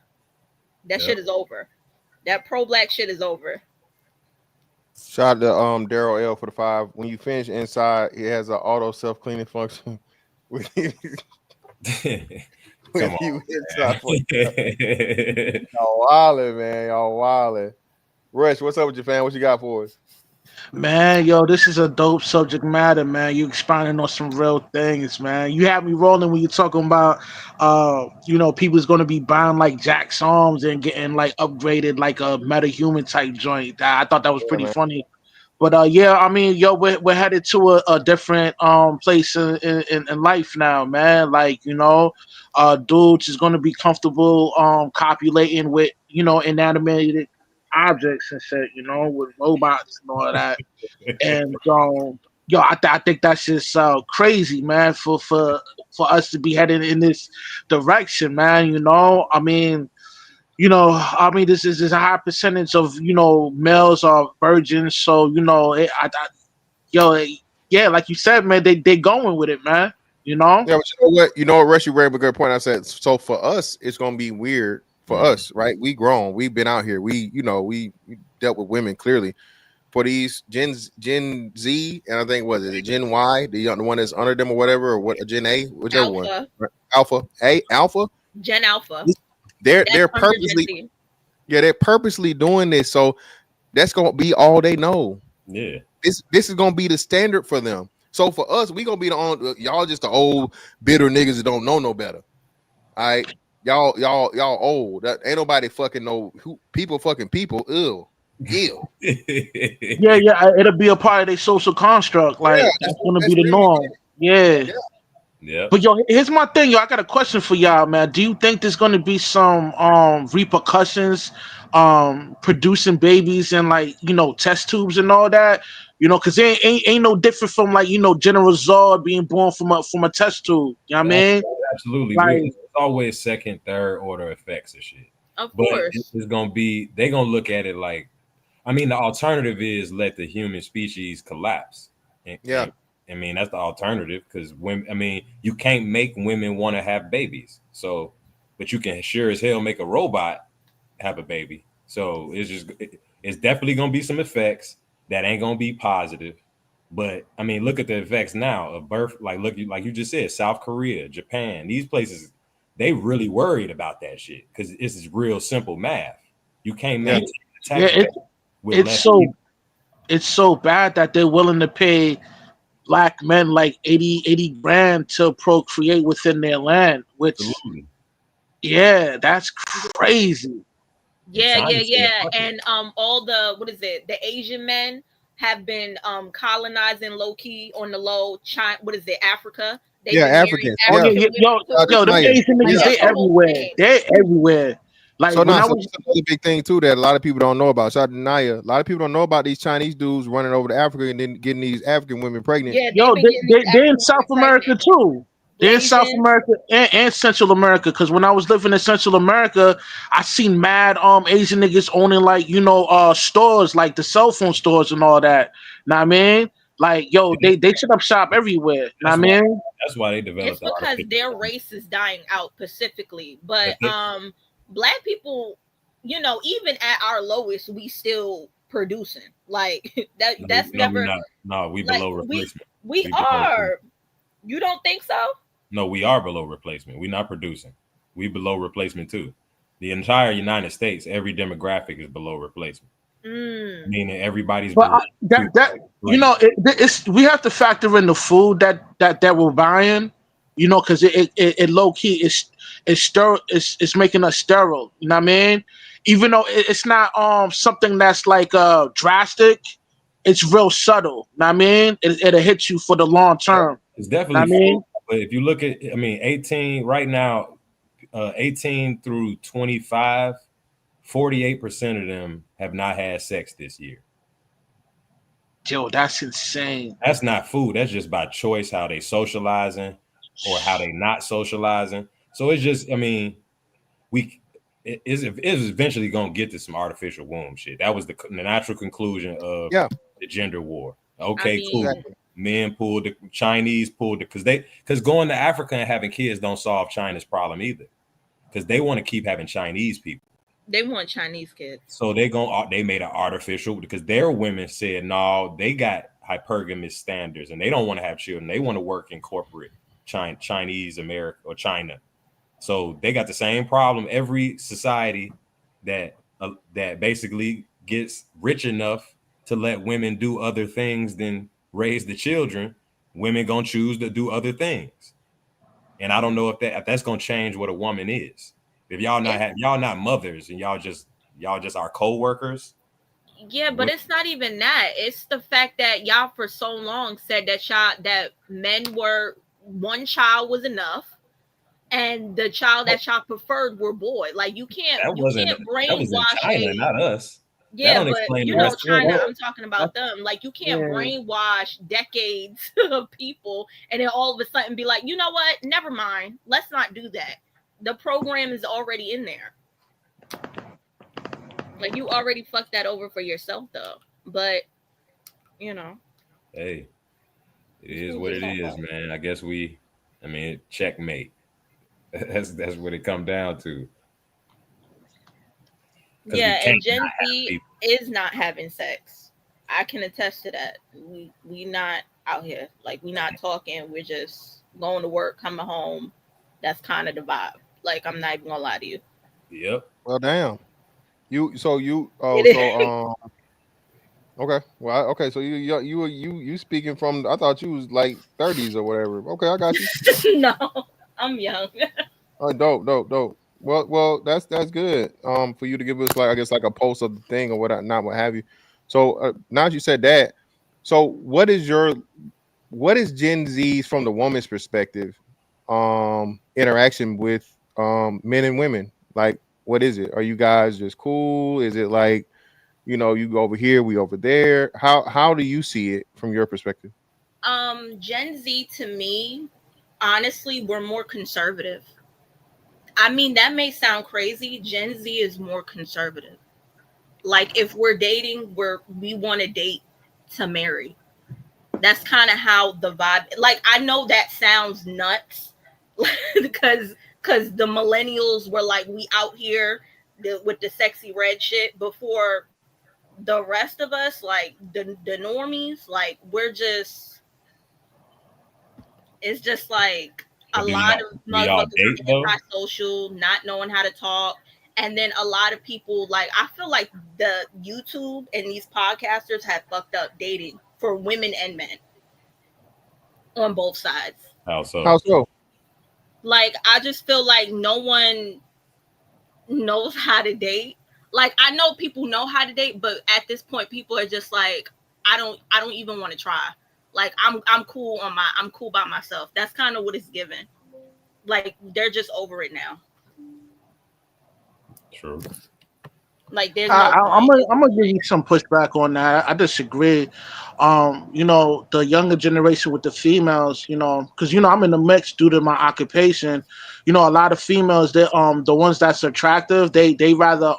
Speaker 18: that shit is over. That pro-black shit is over.
Speaker 2: Shout out to Daryl L for the 5. When you finish inside, it has an auto self-cleaning function.
Speaker 19: Come on,
Speaker 2: y'all wildin', man. Y'all wildin'. Rush, what's up with your fan? What you got for us?
Speaker 20: Man, yo, this is a dope subject matter, man. You expounding on some real things, man. You have me rolling when you're talking about, people's going to be buying like Jack's arms and getting like upgraded like a meta-human type joint. I thought that was pretty funny. But we're headed to a different place in life now, man. Like, dudes is going to be comfortable copulating with inanimated objects and shit, with robots and all that. And I think that's just crazy, man. For us to be heading in this direction, man. This is a high percentage of males are virgins, so like you said, man, they going with it, man.
Speaker 2: Yeah, but you know what, Rush, you raised a good point. I said, so for us, it's gonna be weird for us, right? We grown, we've been out here, we dealt with women clearly. For these Gen Z, and I think was it Gen Y, the one that's under them or whatever, or what Gen A, whichever one, Alpha,
Speaker 18: Gen Alpha.
Speaker 2: They're purposely doing this, so that's gonna be all they know.
Speaker 19: Yeah,
Speaker 2: this is gonna be the standard for them. So for us, we gonna be y'all just the old bitter niggas that don't know no better. All right, y'all old. That ain't nobody fucking know who people fucking people. Ew.
Speaker 20: Yeah, it'll be a part of their social construct. Like that's gonna be the norm. Yeah. But here's my thing, I got a question for y'all, man. Do you think there's gonna be some repercussions producing babies and test tubes and all that? Because it ain't no different from General Zod being born from a test tube. You know what I mean?
Speaker 19: Absolutely.
Speaker 20: Like,
Speaker 19: it's always second, third order effects and shit.
Speaker 18: Of course.
Speaker 19: It's gonna be, they're gonna look at it like, the alternative is let the human species collapse. That's the alternative, because you can't make women want to have babies. So, but you can sure as hell make a robot have a baby. So it's definitely gonna be some effects. that ain't gonna be positive. But I mean, look at the effects now of birth. Like like you just said, South Korea, Japan, these places, they really worried about that shit because this is real simple math. You can't maintain the tax
Speaker 20: Yeah,
Speaker 19: base with
Speaker 20: it's
Speaker 19: less
Speaker 20: so
Speaker 19: people.
Speaker 20: it's so bad that they're willing to pay black men like 80 grand to procreate within their land, which
Speaker 19: Absolutely.
Speaker 20: yeah, that's crazy.
Speaker 18: Yeah,
Speaker 19: China
Speaker 18: yeah,
Speaker 19: said,
Speaker 18: yeah.
Speaker 19: fuck it.
Speaker 18: And all the what is it? The Asian men have been colonizing low key on the low. China, what is it? Africa. They've
Speaker 2: Yeah,
Speaker 18: been marrying
Speaker 2: Africans.
Speaker 20: Oh
Speaker 2: Yeah.
Speaker 20: yeah,
Speaker 18: African
Speaker 20: yo,
Speaker 18: women too.
Speaker 20: the
Speaker 2: Naya.
Speaker 20: Asian
Speaker 18: Like
Speaker 20: niggas,
Speaker 2: Yeah.
Speaker 20: they
Speaker 18: that's the whole
Speaker 20: everywhere.
Speaker 18: thing.
Speaker 20: They're everywhere. Like
Speaker 2: So
Speaker 20: when
Speaker 2: now,
Speaker 20: I
Speaker 2: so
Speaker 20: was,
Speaker 2: that's another big thing too that a lot of people don't know about. Shout out to Naya. A lot of people don't know about these Chinese dudes running over to Africa and then getting these African women pregnant.
Speaker 18: Yeah, they've
Speaker 20: yo,
Speaker 18: been getting these
Speaker 20: they're in
Speaker 18: African
Speaker 20: South
Speaker 18: women
Speaker 20: America
Speaker 18: pregnant.
Speaker 20: too. They're in South
Speaker 18: Blasians.
Speaker 20: America and Central America. Because when I was living in Central America, I seen mad Asian niggas owning like stores like the cell phone stores and all that. Know what I mean? Like yo, they set up shop everywhere. Know what I
Speaker 19: That's why.
Speaker 20: mean?
Speaker 19: That's why they
Speaker 18: It's
Speaker 19: developed the
Speaker 18: because
Speaker 19: artificial.
Speaker 18: their race is dying out specifically. But
Speaker 19: But
Speaker 18: black people, even at our lowest, we still producing. Like that's
Speaker 19: no, we
Speaker 18: never
Speaker 19: not. No, we
Speaker 18: like
Speaker 19: below
Speaker 18: we
Speaker 19: replacement.
Speaker 18: we
Speaker 19: We below replacement.
Speaker 18: are. You don't think so?
Speaker 19: No, we are below replacement. We're not producing. We below replacement too. The entire United States, every demographic is below replacement. Meaning everybody's
Speaker 20: But
Speaker 19: below like
Speaker 20: it's we have to factor in the food that we're buying, because it low key it's making us sterile. You know what I mean? Even though it's not something that's like drastic, it's real subtle. You know what I mean? It'll hit you for the long term.
Speaker 19: it's
Speaker 20: You know what I
Speaker 19: definitely
Speaker 20: mean?
Speaker 19: food. But if you look at, I mean, 18 right now, 18 through 25, 48% of them have not had sex this year.
Speaker 20: Yo, that's insane.
Speaker 19: That's not food. That's just by choice how they socializing or how they not socializing. So it's just, I mean, it's eventually gonna get to some artificial womb shit. That was the natural conclusion of the gender war. Okay, cool.
Speaker 2: Exactly.
Speaker 19: Men pulled the Chinese pulled it because going to Africa and having kids don't solve China's problem either. Because they want to keep having Chinese people.
Speaker 18: They want Chinese kids.
Speaker 19: So they made an artificial because their women said no, they got hypergamous standards and they don't want to have children. They want to work in corporate Chinese America or China. So they got the same problem. Every society that basically gets rich enough to let women do other things than raise the children, women gonna choose to do other things. And I don't know if that's gonna change what a woman is. If y'all not mothers and y'all just our co-workers.
Speaker 18: Yeah, but it's not even that. It's the fact that y'all for so long said that men were one child was enough, and the child that y'all preferred were boy. Like you can't
Speaker 19: That was in
Speaker 18: brainwash
Speaker 19: China, not us.
Speaker 18: Yeah, but China,
Speaker 20: that.
Speaker 18: I'm talking about them. Like you can't brainwash decades of people and then all of a sudden be like, you know what? Never mind. Let's not do that. The program is already in there. Like you already fucked that over for yourself though. But
Speaker 19: hey, it is what it is, man. I guess checkmate. That's what it come down to.
Speaker 18: Yeah, and Gen Z is not having sex. I can attest to that. We not out here. Like we not talking. We're just going to work, coming home. That's kind of the vibe. Like I'm not even gonna lie to you.
Speaker 19: Yep.
Speaker 2: Well, damn. Okay. Well, okay. So you speaking from? I thought you was like 30s or whatever. Okay, I got you.
Speaker 18: No, I'm young.
Speaker 2: Oh, dope. Well, that's good. For you to give us like I guess like a pulse of the thing or what have you. So now that you said that, so what is Gen Z's from the woman's perspective, interaction with men and women? Like, what is it? Are you guys just cool? Is it like, you go over here, we over there? How do you see it from your perspective?
Speaker 18: Gen Z to me, honestly, we're more conservative. I mean, that may sound crazy. Gen Z is more conservative. Like if we're dating, we want to date to marry. That's kind of how the vibe. Like I know that sounds nuts because the millennials were like we out here with the sexy red shit before the rest of us, like the normies, like we're just, it's just like a
Speaker 19: But
Speaker 18: lot of
Speaker 19: do y'all
Speaker 18: motherfuckers
Speaker 19: date
Speaker 18: are
Speaker 19: though?
Speaker 18: antisocial, not knowing how to talk. And then a lot of people, like, I feel like the YouTube and these podcasters have fucked up dating for women and men on both sides.
Speaker 19: How so?
Speaker 2: How so?
Speaker 18: Like, I just feel like no one knows how to date. Like, I know people know how to date, but at this point, people are just like, I don't even want to try. Like, I'm cool by myself. That's kind of what it's given. Like, they're just over it now.
Speaker 19: True.
Speaker 18: Like, there's no
Speaker 20: I'm
Speaker 18: point.
Speaker 20: gonna give you some pushback on that. I disagree. You know, the younger generation with the females, you know, because you know I'm in the mix due to my occupation. You know, a lot of females, they the ones that's attractive, they rather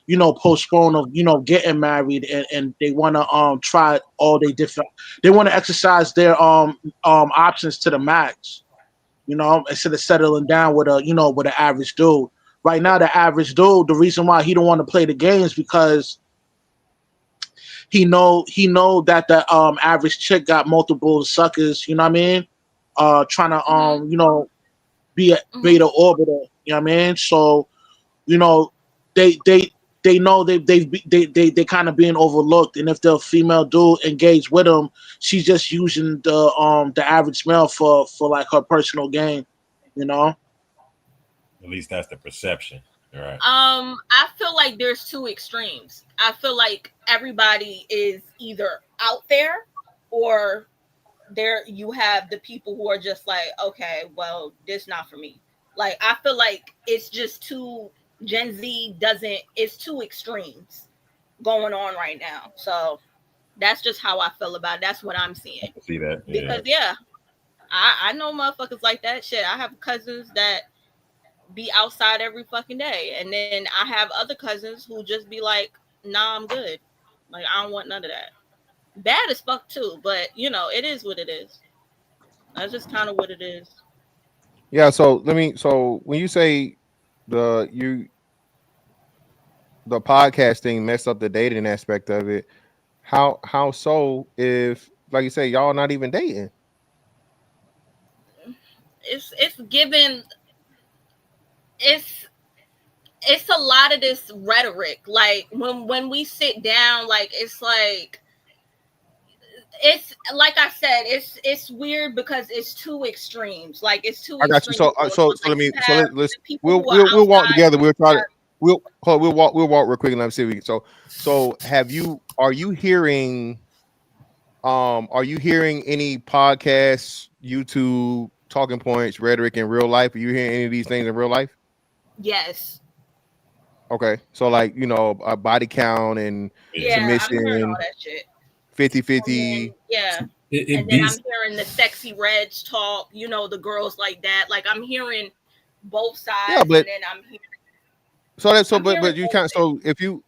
Speaker 20: you know, postpone of, you know, getting married, and they want to try all they different. They want to exercise their options to the max. You know, instead of settling down with a, you know, with an average dude. Right now, the average dude, the reason why he don't want to play the games because he know that the average chick got multiple suckers. You know what I mean? Trying to you know, be a beta orbiter. You know what I mean? So you know, they know they kind of being overlooked, and if the female dude engage with them, she's just using the average male for like her personal gain. You know.
Speaker 19: At least that's the perception, right?
Speaker 18: I feel like there's two extremes. I feel like everybody is either out there, or there you have the people who are just like, okay, well, this not for me. Like, I feel like it's just too, Gen Z doesn't, it's two extremes going on right now. So that's just how I feel about it. That's what I'm seeing.
Speaker 19: I can see that.
Speaker 18: Because yeah, I know motherfuckers like that. Shit, I have cousins that be outside every fucking day, and then I have other cousins who just be like, nah, I'm good. Like, I don't want none of that. Bad as fuck too, but you know, it is what it is. That's just kind of what it is.
Speaker 2: Yeah. So So when you say the the podcasting messed up the dating aspect of it, how so? If like you say, y'all not even dating.
Speaker 18: It's given, it's it's a lot of this rhetoric. Like, when we sit down, like, it's like, it's like I said, it's weird because it's two extremes. Like, it's two
Speaker 2: I got you.
Speaker 18: extremes.
Speaker 2: So let me. So let's
Speaker 18: People who are
Speaker 2: we'll walk
Speaker 18: outside
Speaker 2: together. We'll try to
Speaker 18: are,
Speaker 2: we'll walk real quick and let me see if we can. So are you hearing any podcasts, YouTube talking points, rhetoric in real life? Are you hearing any of these things in real life?
Speaker 18: yes.
Speaker 2: Okay. So like, you know, body count and
Speaker 18: Yeah, I'm hearing
Speaker 2: submission,
Speaker 18: all that shit.
Speaker 2: 50-50.
Speaker 18: Yeah. And then I'm hearing the sexy reds talk, you know, the girls like that. Like, I'm hearing both sides,
Speaker 2: Yeah, but
Speaker 18: and then I'm hearing,
Speaker 2: but you can't. So if you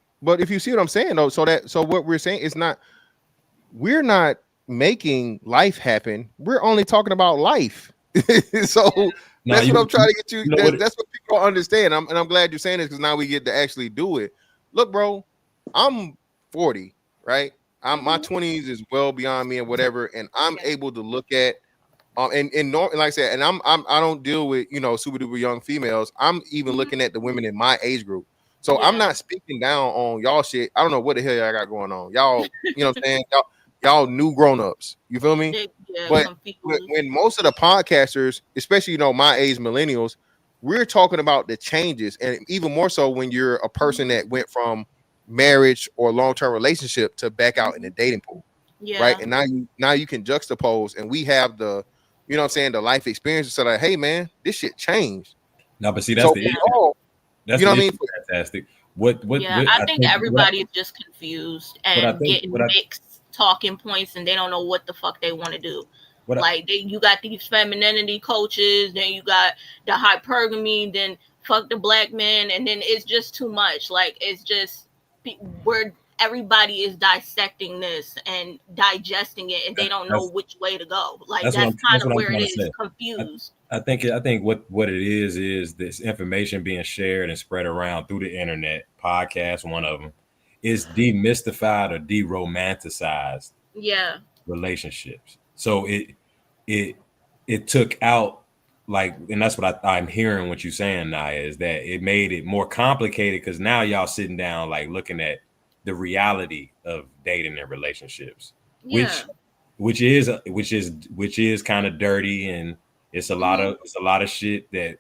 Speaker 2: see what I'm saying though, so what we're saying is we're not making life happen. We're only talking about life. So that's what I'm trying to get you. That's what people don't understand. I'm glad you're saying this, because now we get to actually do it. Look, bro, I'm 40, right? My 20s is well beyond me and whatever, and I'm able to look at and like I said, and I don't deal with, you know, super duper young females. I'm even looking at the women in my age group. So I'm not speaking down on y'all shit. I don't know what the hell y'all got going on. Y'all, you know what I'm saying? Y'all new grown-ups. You feel me? But when most of the podcasters, especially, you know, my age millennials, we're talking about the changes, and even more so when you're a person that went from marriage or long-term relationship to back out in the dating pool.
Speaker 18: Yeah.
Speaker 2: Right. And now you can juxtapose, and we have the, you know what I'm saying, the life experience. So like, hey man, this shit changed.
Speaker 19: No, but see, that's the issue. That's,
Speaker 2: you know
Speaker 19: the
Speaker 2: what I mean?
Speaker 19: Fantastic. What
Speaker 18: I think everybody is just confused and getting mixed talking points, and they don't know what the fuck they want to do. Like, you got these femininity coaches, then you got the hypergamy, then fuck the black men, and then it's just too much. Like, it's just where everybody is dissecting this and digesting it, and they don't know which way to go. Like, that's kind of where it is, confused.
Speaker 19: I think what it is this information being shared and spread around through the internet. Podcast, one of them, it's demystified or de-romanticized
Speaker 18: Yeah.
Speaker 19: relationships. So it took out, like, and that's what I'm hearing what you're saying, Naya, is that it made it more complicated because now y'all sitting down like looking at the reality of dating and relationships,
Speaker 18: Yeah.
Speaker 19: which is kind of dirty, and it's a lot of shit that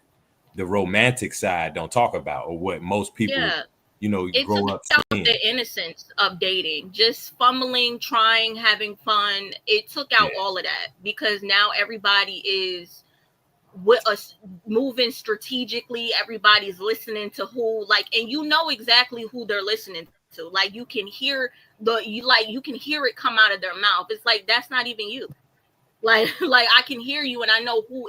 Speaker 19: the romantic side don't talk about, or what most people
Speaker 18: Yeah. It
Speaker 19: grow
Speaker 18: took
Speaker 19: up
Speaker 18: out
Speaker 19: seeing.
Speaker 18: the innocence of dating, just fumbling, trying, having fun. It took out all of that because now everybody is with us moving strategically. Everybody's listening to who, like, and you know exactly who they're listening to. Like, you can hear you can hear it come out of their mouth. It's like, that's not even you. Like I can hear you and I know who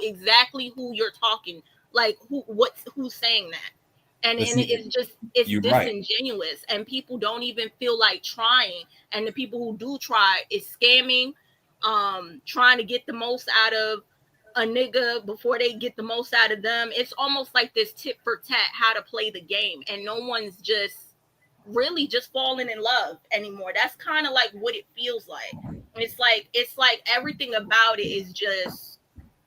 Speaker 18: you're talking, like who's saying that. And it's
Speaker 19: You're right.
Speaker 18: disingenuous, and people don't even feel like trying. And the people who do try is scamming, trying to get the most out of a nigga before they get the most out of them. It's almost like this tit for tat, how to play the game, and no one's just really just falling in love anymore. That's kind of like what it feels like. It's like everything about it is just,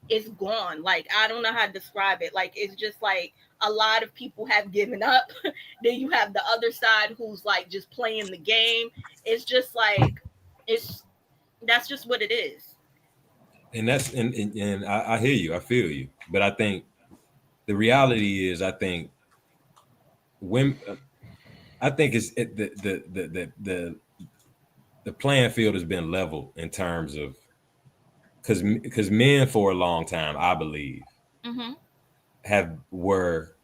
Speaker 18: it's gone. Like, I don't know how to describe it. Like, it's just like a lot of people have given up. Then you have the other side who's like just playing the game. It's just like, that's just what it is.
Speaker 19: And that's and I hear you, I feel you, but I think the reality is, I think women, I think it's the playing field has been leveled in terms of, because men for a long time, I believe, were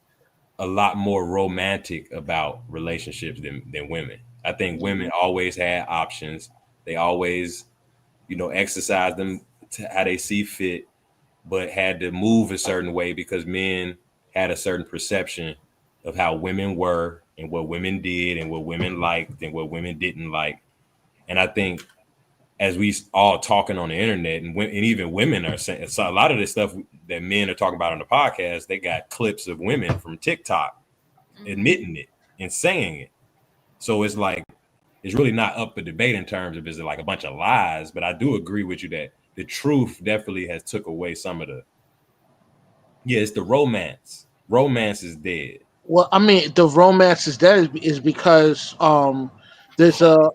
Speaker 19: a lot more romantic about relationships than women. I think women always had options. They always, exercised them to how they see fit, but had to move a certain way because men had a certain perception of how women were and what women did and what women liked and what women didn't like. And I think as we all talking on the internet, and even women are saying, so a lot of this stuff that men are talking about on the podcast, they got clips of women from TikTok admitting it and saying it. So it's like, it's really not up for debate in terms of, is it like a bunch of lies? But I do agree with you that the truth definitely has took away some of the, it's the romance. Romance is dead.
Speaker 20: Well, I mean, the romance is dead is because there's a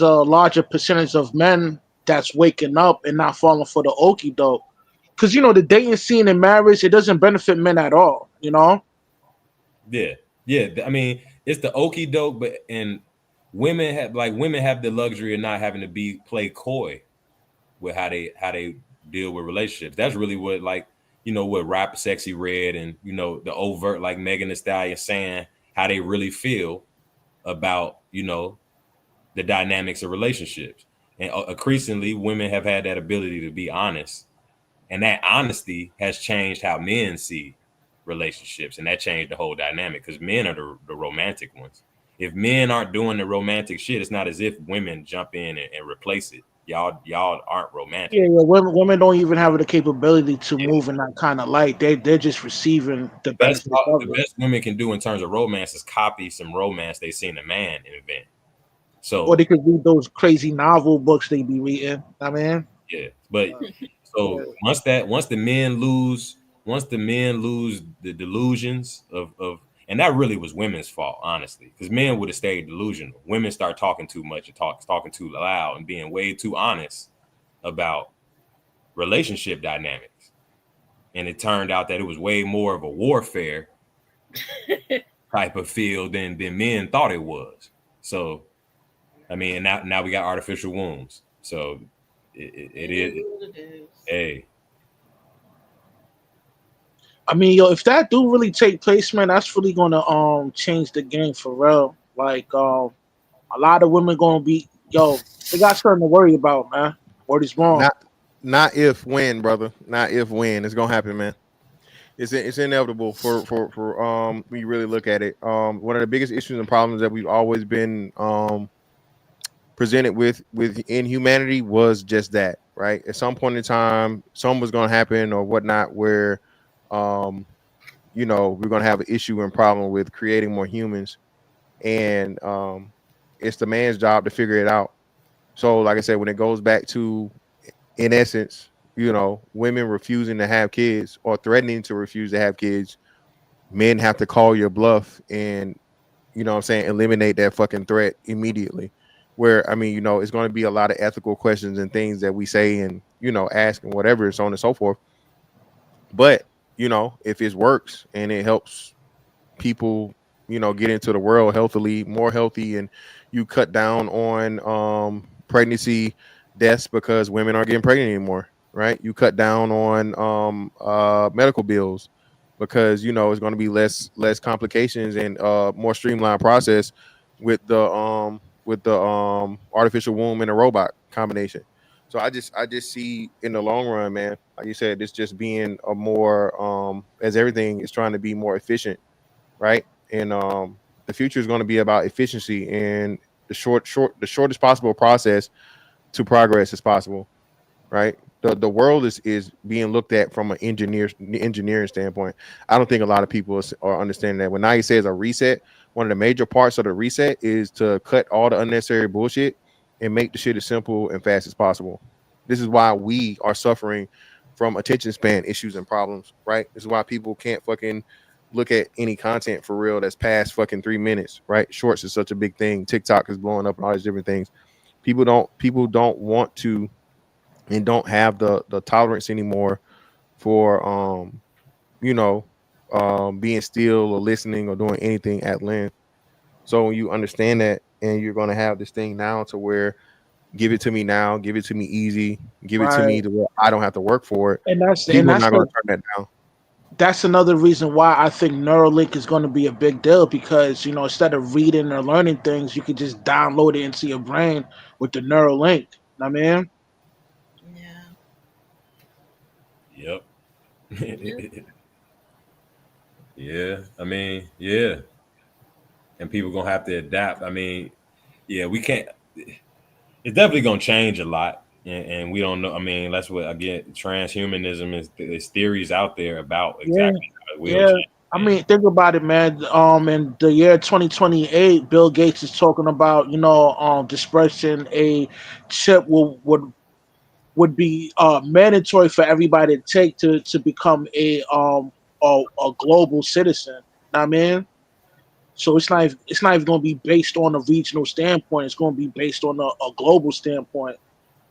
Speaker 20: larger percentage of men that's waking up and not falling for the okie doke. Because the dating scene in marriage, it doesn't benefit men at all.
Speaker 19: Yeah. I mean, it's the okie doke, but and women have the luxury of not having to play coy with how they deal with relationships. That's really what, like, what Rap Sexy Red and the overt, like Megan Thee Stallion, saying how they really feel about the dynamics of relationships. And increasingly, women have had that ability to be honest, and that honesty has changed how men see relationships, and that changed the whole dynamic because men are the romantic ones. If men aren't doing the romantic shit, it's not as if women jump in and replace it. Y'all aren't romantic.
Speaker 20: Yeah. Women don't even have the capability to move in that kind of light. They're just receiving the benefits of
Speaker 19: The
Speaker 20: it.
Speaker 19: best women can do in terms of romance is copy some romance they seen a man invent. So,
Speaker 20: Or they could read those crazy novel books they be reading. I mean,
Speaker 19: yeah, but so once the men lose the delusions of, and that really was women's fault, honestly, because men would have stayed delusional. Women start talking too much and talking too loud and being way too honest about relationship dynamics, and it turned out that it was way more of a warfare type of field than men thought it was. So, I mean, now we got artificial wombs. So it is. Hey,
Speaker 20: I mean, yo, if that do really take place, man, that's really gonna change the game for real. Like a lot of women gonna be, they got something to worry about, man. What is wrong?
Speaker 2: Not if, when, brother. Not if, when. It's gonna happen, man. It's inevitable for when you really look at it. One of the biggest issues and problems that we've always been presented with in humanity was just that, right? At some point in time, something was gonna happen or whatnot where we're gonna have an issue and problem with creating more humans. And it's the man's job to figure it out. So, like I said, when it goes back to, in essence, women refusing to have kids or threatening to refuse to have kids, men have to call your bluff and, what I'm saying, eliminate that fucking threat immediately. Where, I mean, it's going to be a lot of ethical questions and things that we say and, ask and whatever, so on and so forth. But, if it works and it helps people, get into the world healthily, more healthy, and you cut down on pregnancy deaths because women aren't getting pregnant anymore, right? You cut down on medical bills because it's going to be less complications and more streamlined process with the artificial womb and a robot combination. So I just see in the long run, man, like you said, this just being a more as everything is trying to be more efficient, right? And the future is going to be about efficiency and the shortest possible process to progress as possible, right? The world is being looked at from an engineering standpoint. I don't think a lot of people are understanding that. When Naya says a reset, one of the major parts of the reset is to cut all the unnecessary bullshit and make the shit as simple and fast as possible. This is why we are suffering from attention span issues and problems, right? This is why people can't fucking look at any content for real that's past fucking 3 minutes, right? Shorts is such a big thing. TikTok is blowing up and all these different things. People don't want to and don't have the tolerance anymore for being still or listening or doing anything at length. So when you understand that and you're going to have this thing now to where give it to me now, give it to me easy, give it to me
Speaker 20: Right.
Speaker 2: to where I don't have to work for it,
Speaker 20: And
Speaker 2: people are not going to turn that down.
Speaker 20: that's another reason why I think Neuralink is going to be a big deal because instead of reading or learning things, you could just download it into your brain with the Neuralink. I mean,
Speaker 19: Yep. Yeah. I mean, yeah. And people gonna have to adapt. I mean, yeah, we can't. It's definitely gonna change a lot, and we don't know. I mean, that's what again, transhumanism is theories out there about
Speaker 20: yeah,
Speaker 19: exactly how it will
Speaker 20: yeah.
Speaker 19: change.
Speaker 20: I mean, think about it, man. In the year 2028, Bill Gates is talking about dispersing a chip would be mandatory for everybody to take to become a global citizen. I mean, so it's not even going to be based on a regional standpoint. It's going to be based on a global standpoint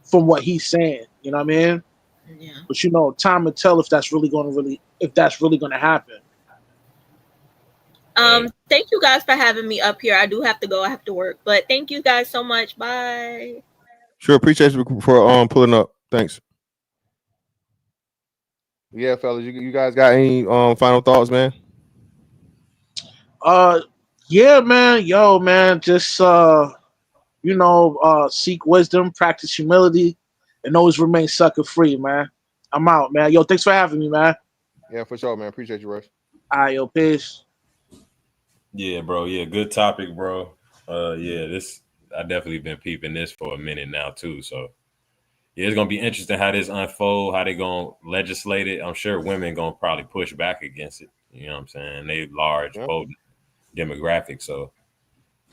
Speaker 20: from what he's saying. You know what I mean?
Speaker 18: Yeah.
Speaker 20: But time will tell if that's really going to happen.
Speaker 18: Thank you guys for having me up here. I do have to go. I have to work. But thank you guys so much. Bye.
Speaker 2: Sure, appreciate you for pulling up. Thanks. Yeah, fellas, you guys got any final thoughts, man?
Speaker 20: Yeah, man. Yo, man, just seek wisdom, practice humility, and always remain sucker free, man. I'm out, man. Yo, thanks for having me, man.
Speaker 2: Yeah, for sure, man. Appreciate you, Rush.
Speaker 20: All right, yo, peace.
Speaker 19: Yeah, bro. Yeah, good topic, bro. Yeah, this I definitely been peeping this for a minute now too. So yeah, it's gonna be interesting how this unfold, how they gonna legislate it. I'm sure women gonna probably push back against it. You know what I'm saying? They large, potent demographic, so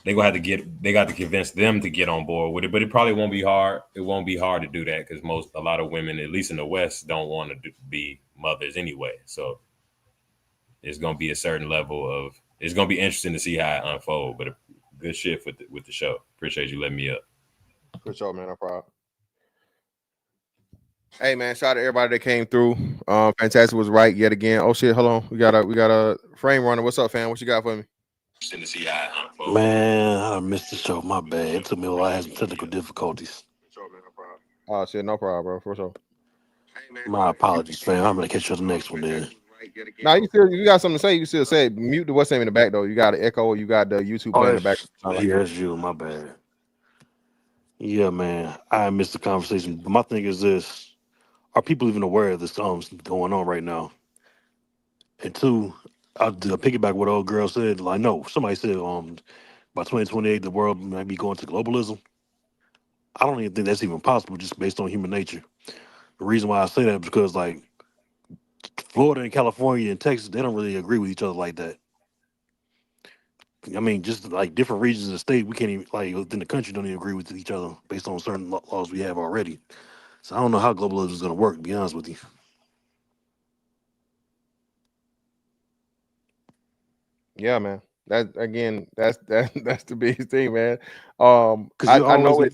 Speaker 19: they gonna have to they got to convince them to get on board with it. But it probably won't be hard. It won't be hard to do that because a lot of women, at least in the West, don't want to be mothers anyway. So it's gonna be a certain level of. It's gonna be interesting to see how it unfold. But good shit with the show. Appreciate you letting me up.
Speaker 2: For sure, man. No problem. Hey, man, shout out to everybody that came through. Fantastic was right yet again. Oh shit, hold on. We got a frame runner. What's up, fam? What you got for me?
Speaker 9: Man, I missed the show. My bad. It took me a while. I had some technical difficulties.
Speaker 2: Oh shit, no problem, bro. For sure.
Speaker 9: My apologies, fam. I'm gonna catch you on the next one then.
Speaker 2: Now you got something to say. You still say it. Mute the what's name in the back though. You got an echo. You got the YouTube playing in the back.
Speaker 9: Yeah, that's you. My bad. Yeah, man. I missed the conversation. But my thing is this: are people even aware of this going on right now? And two, I'll piggyback what old girl said. Like, no, somebody said by 2028 the world might be going to globalism. I don't even think that's even possible, just based on human nature. The reason why I say that is because like Florida and California and Texas, they don't really agree with each other like that. I mean, just like different regions of the state, we can't even like within the country don't even agree with each other based on certain laws we have already. So I don't know how globalism is going to work. To be honest with you,
Speaker 2: Yeah, man. That again, that's the biggest thing, man.
Speaker 9: because you're
Speaker 2: I
Speaker 9: always
Speaker 2: know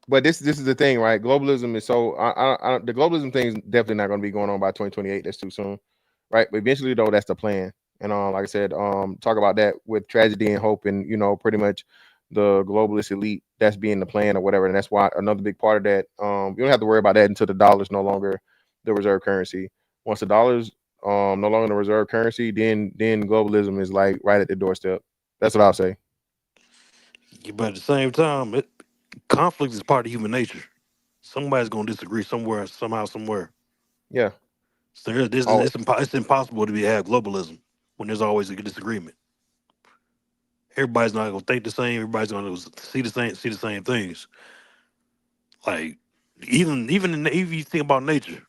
Speaker 2: but this is the thing, right? Globalism is so the globalism thing is definitely not going to be going on by 2028. That's too soon, right? But eventually, though, that's the plan. And like I said, talk about that with tragedy and hope, and pretty much the globalist elite that's being the plan or whatever. And that's why another big part of that, you don't have to worry about that until the dollar's no longer the reserve currency. Once the dollar's no longer the reserve currency, then globalism is like right at the doorstep. That's what I'll say.
Speaker 9: but at the same time, conflict is part of human nature. Somebody's going to disagree somewhere, somehow, somewhere.
Speaker 2: Yeah.
Speaker 9: So
Speaker 2: Oh,
Speaker 9: it's impossible to have globalism when there's always a disagreement. Everybody's not going to think the same. Everybody's going to see the same things. Like even you think about nature,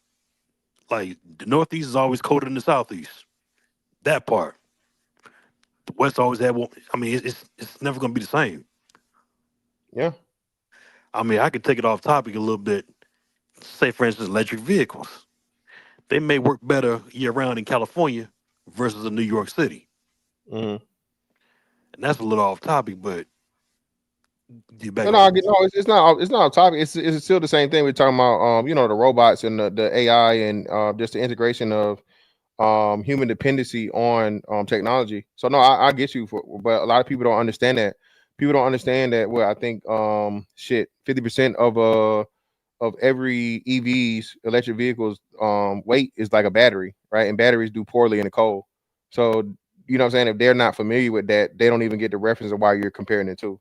Speaker 9: like the Northeast is always colder than the Southeast. That part, the West always had one. I mean, it's never going to be the same.
Speaker 2: yeah.
Speaker 9: I mean, I could take it off topic a little bit. Say, for instance, electric vehicles. They may work better year round in California versus in New York City.
Speaker 2: Mm-hmm.
Speaker 9: And that's a little off topic, but get back
Speaker 2: No,
Speaker 9: on.
Speaker 2: it's not a topic. It's still the same thing we're talking about. The robots and the AI and just the integration of human dependency on technology. So no, I get you but a lot of people don't understand that. People don't understand that. Well, I think 50% of every EV's electric vehicles weight is like a battery, right? And batteries do poorly in the cold. So you know what I'm saying? If they're not familiar with that, they don't even get the reference of why you're comparing it to.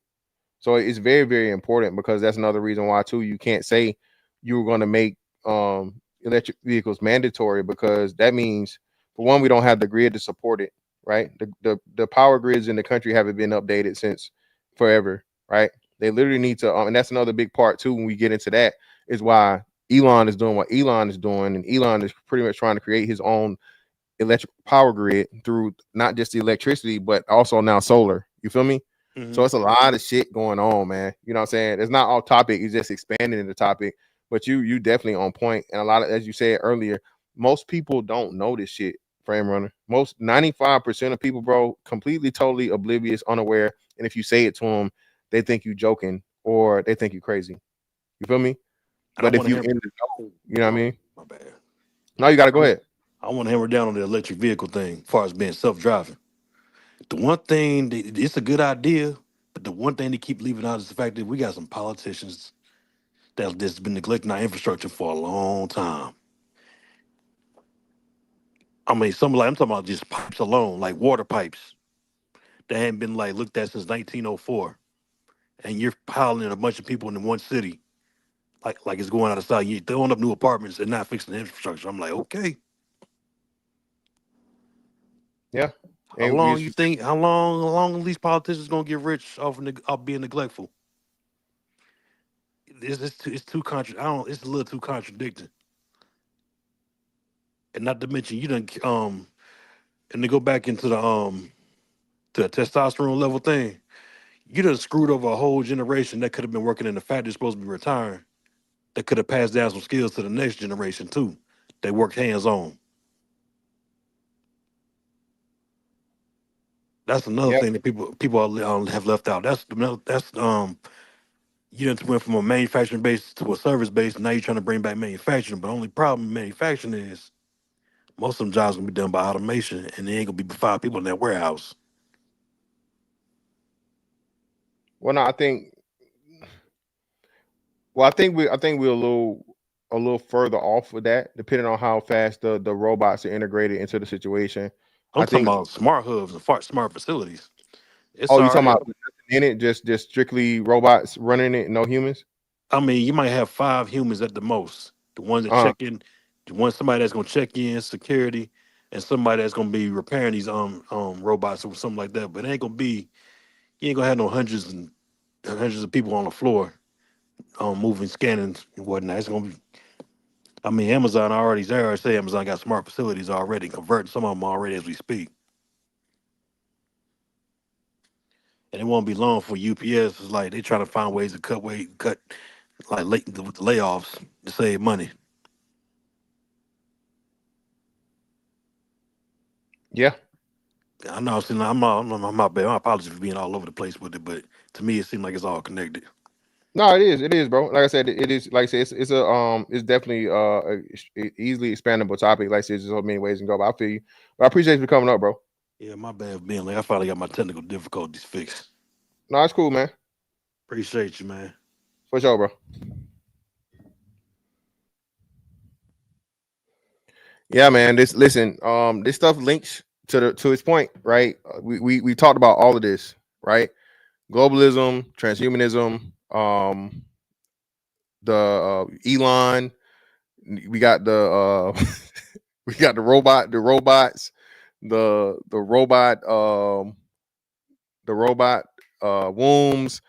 Speaker 2: So it's very, very important because that's another reason why too you can't say you're going to make electric vehicles mandatory, because that means, for one, we don't have the grid to support it, right? The power grids in the country haven't been updated since forever, right? They literally need to, and that's another big part too. When we get into that, is why Elon is doing what Elon is doing, and Elon is pretty much trying to create his own electric power grid through not just the electricity, but also now solar. You feel me?
Speaker 9: Mm-hmm.
Speaker 2: So it's a lot of shit going on, man. You know what I'm saying? It's not all topic, it's just expanding in the topic. But you definitely on point. And a lot of, as you said earlier, most people don't know this shit, frame runner. Most 95% of people, bro, completely, totally oblivious, unaware. And if you say it to them, they think you joking or they think you crazy. You feel me?
Speaker 9: And I
Speaker 2: But if
Speaker 9: want to
Speaker 2: you
Speaker 9: hammer.
Speaker 2: in the know, you know what I mean?
Speaker 9: My bad.
Speaker 2: No, you gotta go ahead.
Speaker 9: I want to hammer down on the electric vehicle thing, as far as being self-driving. The one thing, it's a good idea, but the one thing they keep leaving out is the fact that we got some politicians that's been neglecting our infrastructure for a long time. I mean, I'm talking about just pipes alone, like water pipes that hadn't been like looked at since 1904, and you're piling in a bunch of people in one city, like it's going out of style. You're throwing up new apartments and not fixing the infrastructure. I'm like, okay,
Speaker 2: Yeah.
Speaker 9: how
Speaker 2: And
Speaker 9: long you think? How long are these politicians gonna get rich off being neglectful? It's too contra. I don't. It's a little too contradicting. And not to mention, you done and to go back into the testosterone level thing, you done screwed over a whole generation that could have been working in the factory, supposed to be retiring, that could have passed down some skills to the next generation too. They work hands on. That's another
Speaker 2: yeah.
Speaker 9: thing that people have left out. That's you done went from a manufacturing base to a service base. Now you're trying to bring back manufacturing, but the only problem with manufacturing is most of them jobs gonna be done by automation, and there ain't gonna be 5 people in that warehouse.
Speaker 2: Well, no, I think we're a little further off with that, depending on how fast the robots are integrated into the situation.
Speaker 9: I'm
Speaker 2: I
Speaker 9: talking
Speaker 2: think.
Speaker 9: about smart hubs and smart facilities. It's
Speaker 2: Oh, you
Speaker 9: all
Speaker 2: talking
Speaker 9: right.
Speaker 2: about in it, just strictly robots running it, no humans?
Speaker 9: I mean, you might have 5 humans at the most. The ones that
Speaker 2: Uh,
Speaker 9: check in, somebody that's gonna check in security, and somebody that's gonna be repairing these robots or something like that. But it ain't gonna be you ain't gonna have no hundreds of people on the floor moving, scanning and whatnot. It's gonna be. I mean, Amazon already there. I say Amazon got smart facilities already, converting some of them already as we speak. And it won't be long for UPS. It's like they trying to find ways to cut like with the layoffs to save money.
Speaker 2: Yeah.
Speaker 9: I know. I'm not bad. My apologies for being all over the place with it, but to me, it seems like it's all connected.
Speaker 2: No, it is, bro. Like I said, it is. Like I said, it's definitely easily expandable topic. Like I said, there's so many ways to go. But I feel you. But I appreciate you for coming up, bro.
Speaker 9: Yeah, my bad for being late. I finally got my technical difficulties fixed.
Speaker 2: No, it's cool, man.
Speaker 9: Appreciate you, man.
Speaker 2: For sure, bro. Yeah, man. This stuff links to its point, right? We talked about all of this, right? Globalism, transhumanism, the Elon. We got the we got the robots, the robot wombs,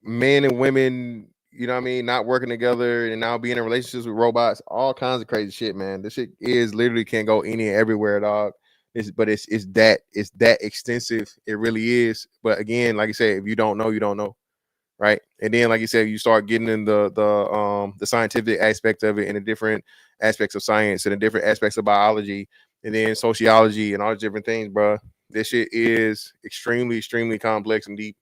Speaker 2: men and women, you know what I mean, not working together and now being in relationships with robots, all kinds of crazy shit, man. This shit is literally can go any and everywhere, dog. It's that extensive. It really is. But again, like I said, if you don't know, you don't know. Right. And then, like you said, you start getting in the scientific aspect of it and the different aspects of science and the different aspects of biology and then sociology and all the different things, bro. This shit is extremely, extremely complex and deep.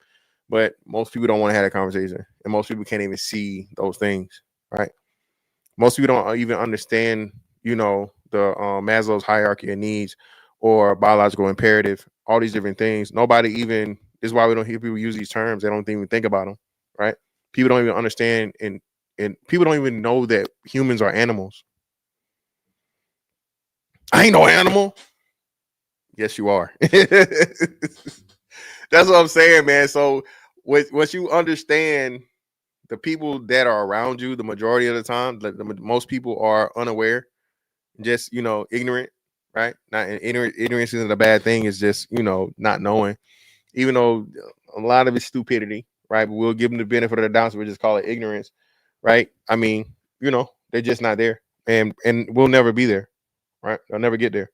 Speaker 2: But most people don't want to have that conversation. And most people can't even see those things. Right. Most people don't even understand, the Maslow's hierarchy of needs or biological imperative, all these different things. Nobody even, this is why we don't hear people use these terms. They don't even think about them. Right? People don't even understand and people don't even know that humans are animals. I ain't no animal. Yes, you are. That's what I'm saying, man. So once you understand the people that are around you, the majority of the time, most people are unaware, just ignorant, right? Not ignorance isn't a bad thing. It's just not knowing, even though a lot of it's stupidity. Right, but we'll give them the benefit of the doubt, so we'll just call it ignorance, right? I mean, they're just not there, and we'll never be there, right? They'll never get there.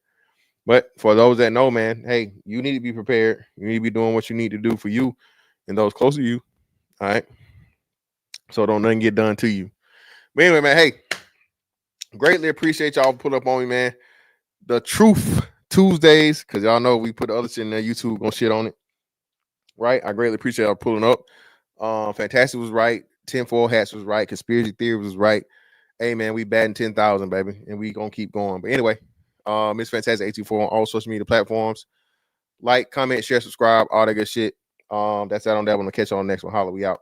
Speaker 2: But for those that know, man, hey, you need to be prepared. You need to be doing what you need to do for you and those close to you, all right? So don't nothing get done to you. But anyway, man, hey, greatly appreciate y'all putting up on me, man. The Truth Tuesdays, because y'all know we put the other shit in there. YouTube gonna shit on it, right? I greatly appreciate y'all pulling up. Fantastic was right. 10-4 hats was right. Conspiracy theory was right. Hey man, we batting 10,000, baby, and we gonna keep going. But anyway, it's Fantastic 824 on all social media platforms. Like, comment, share, subscribe, all that good shit. That's that on that one. I'll catch you on the next one. Holla, we out.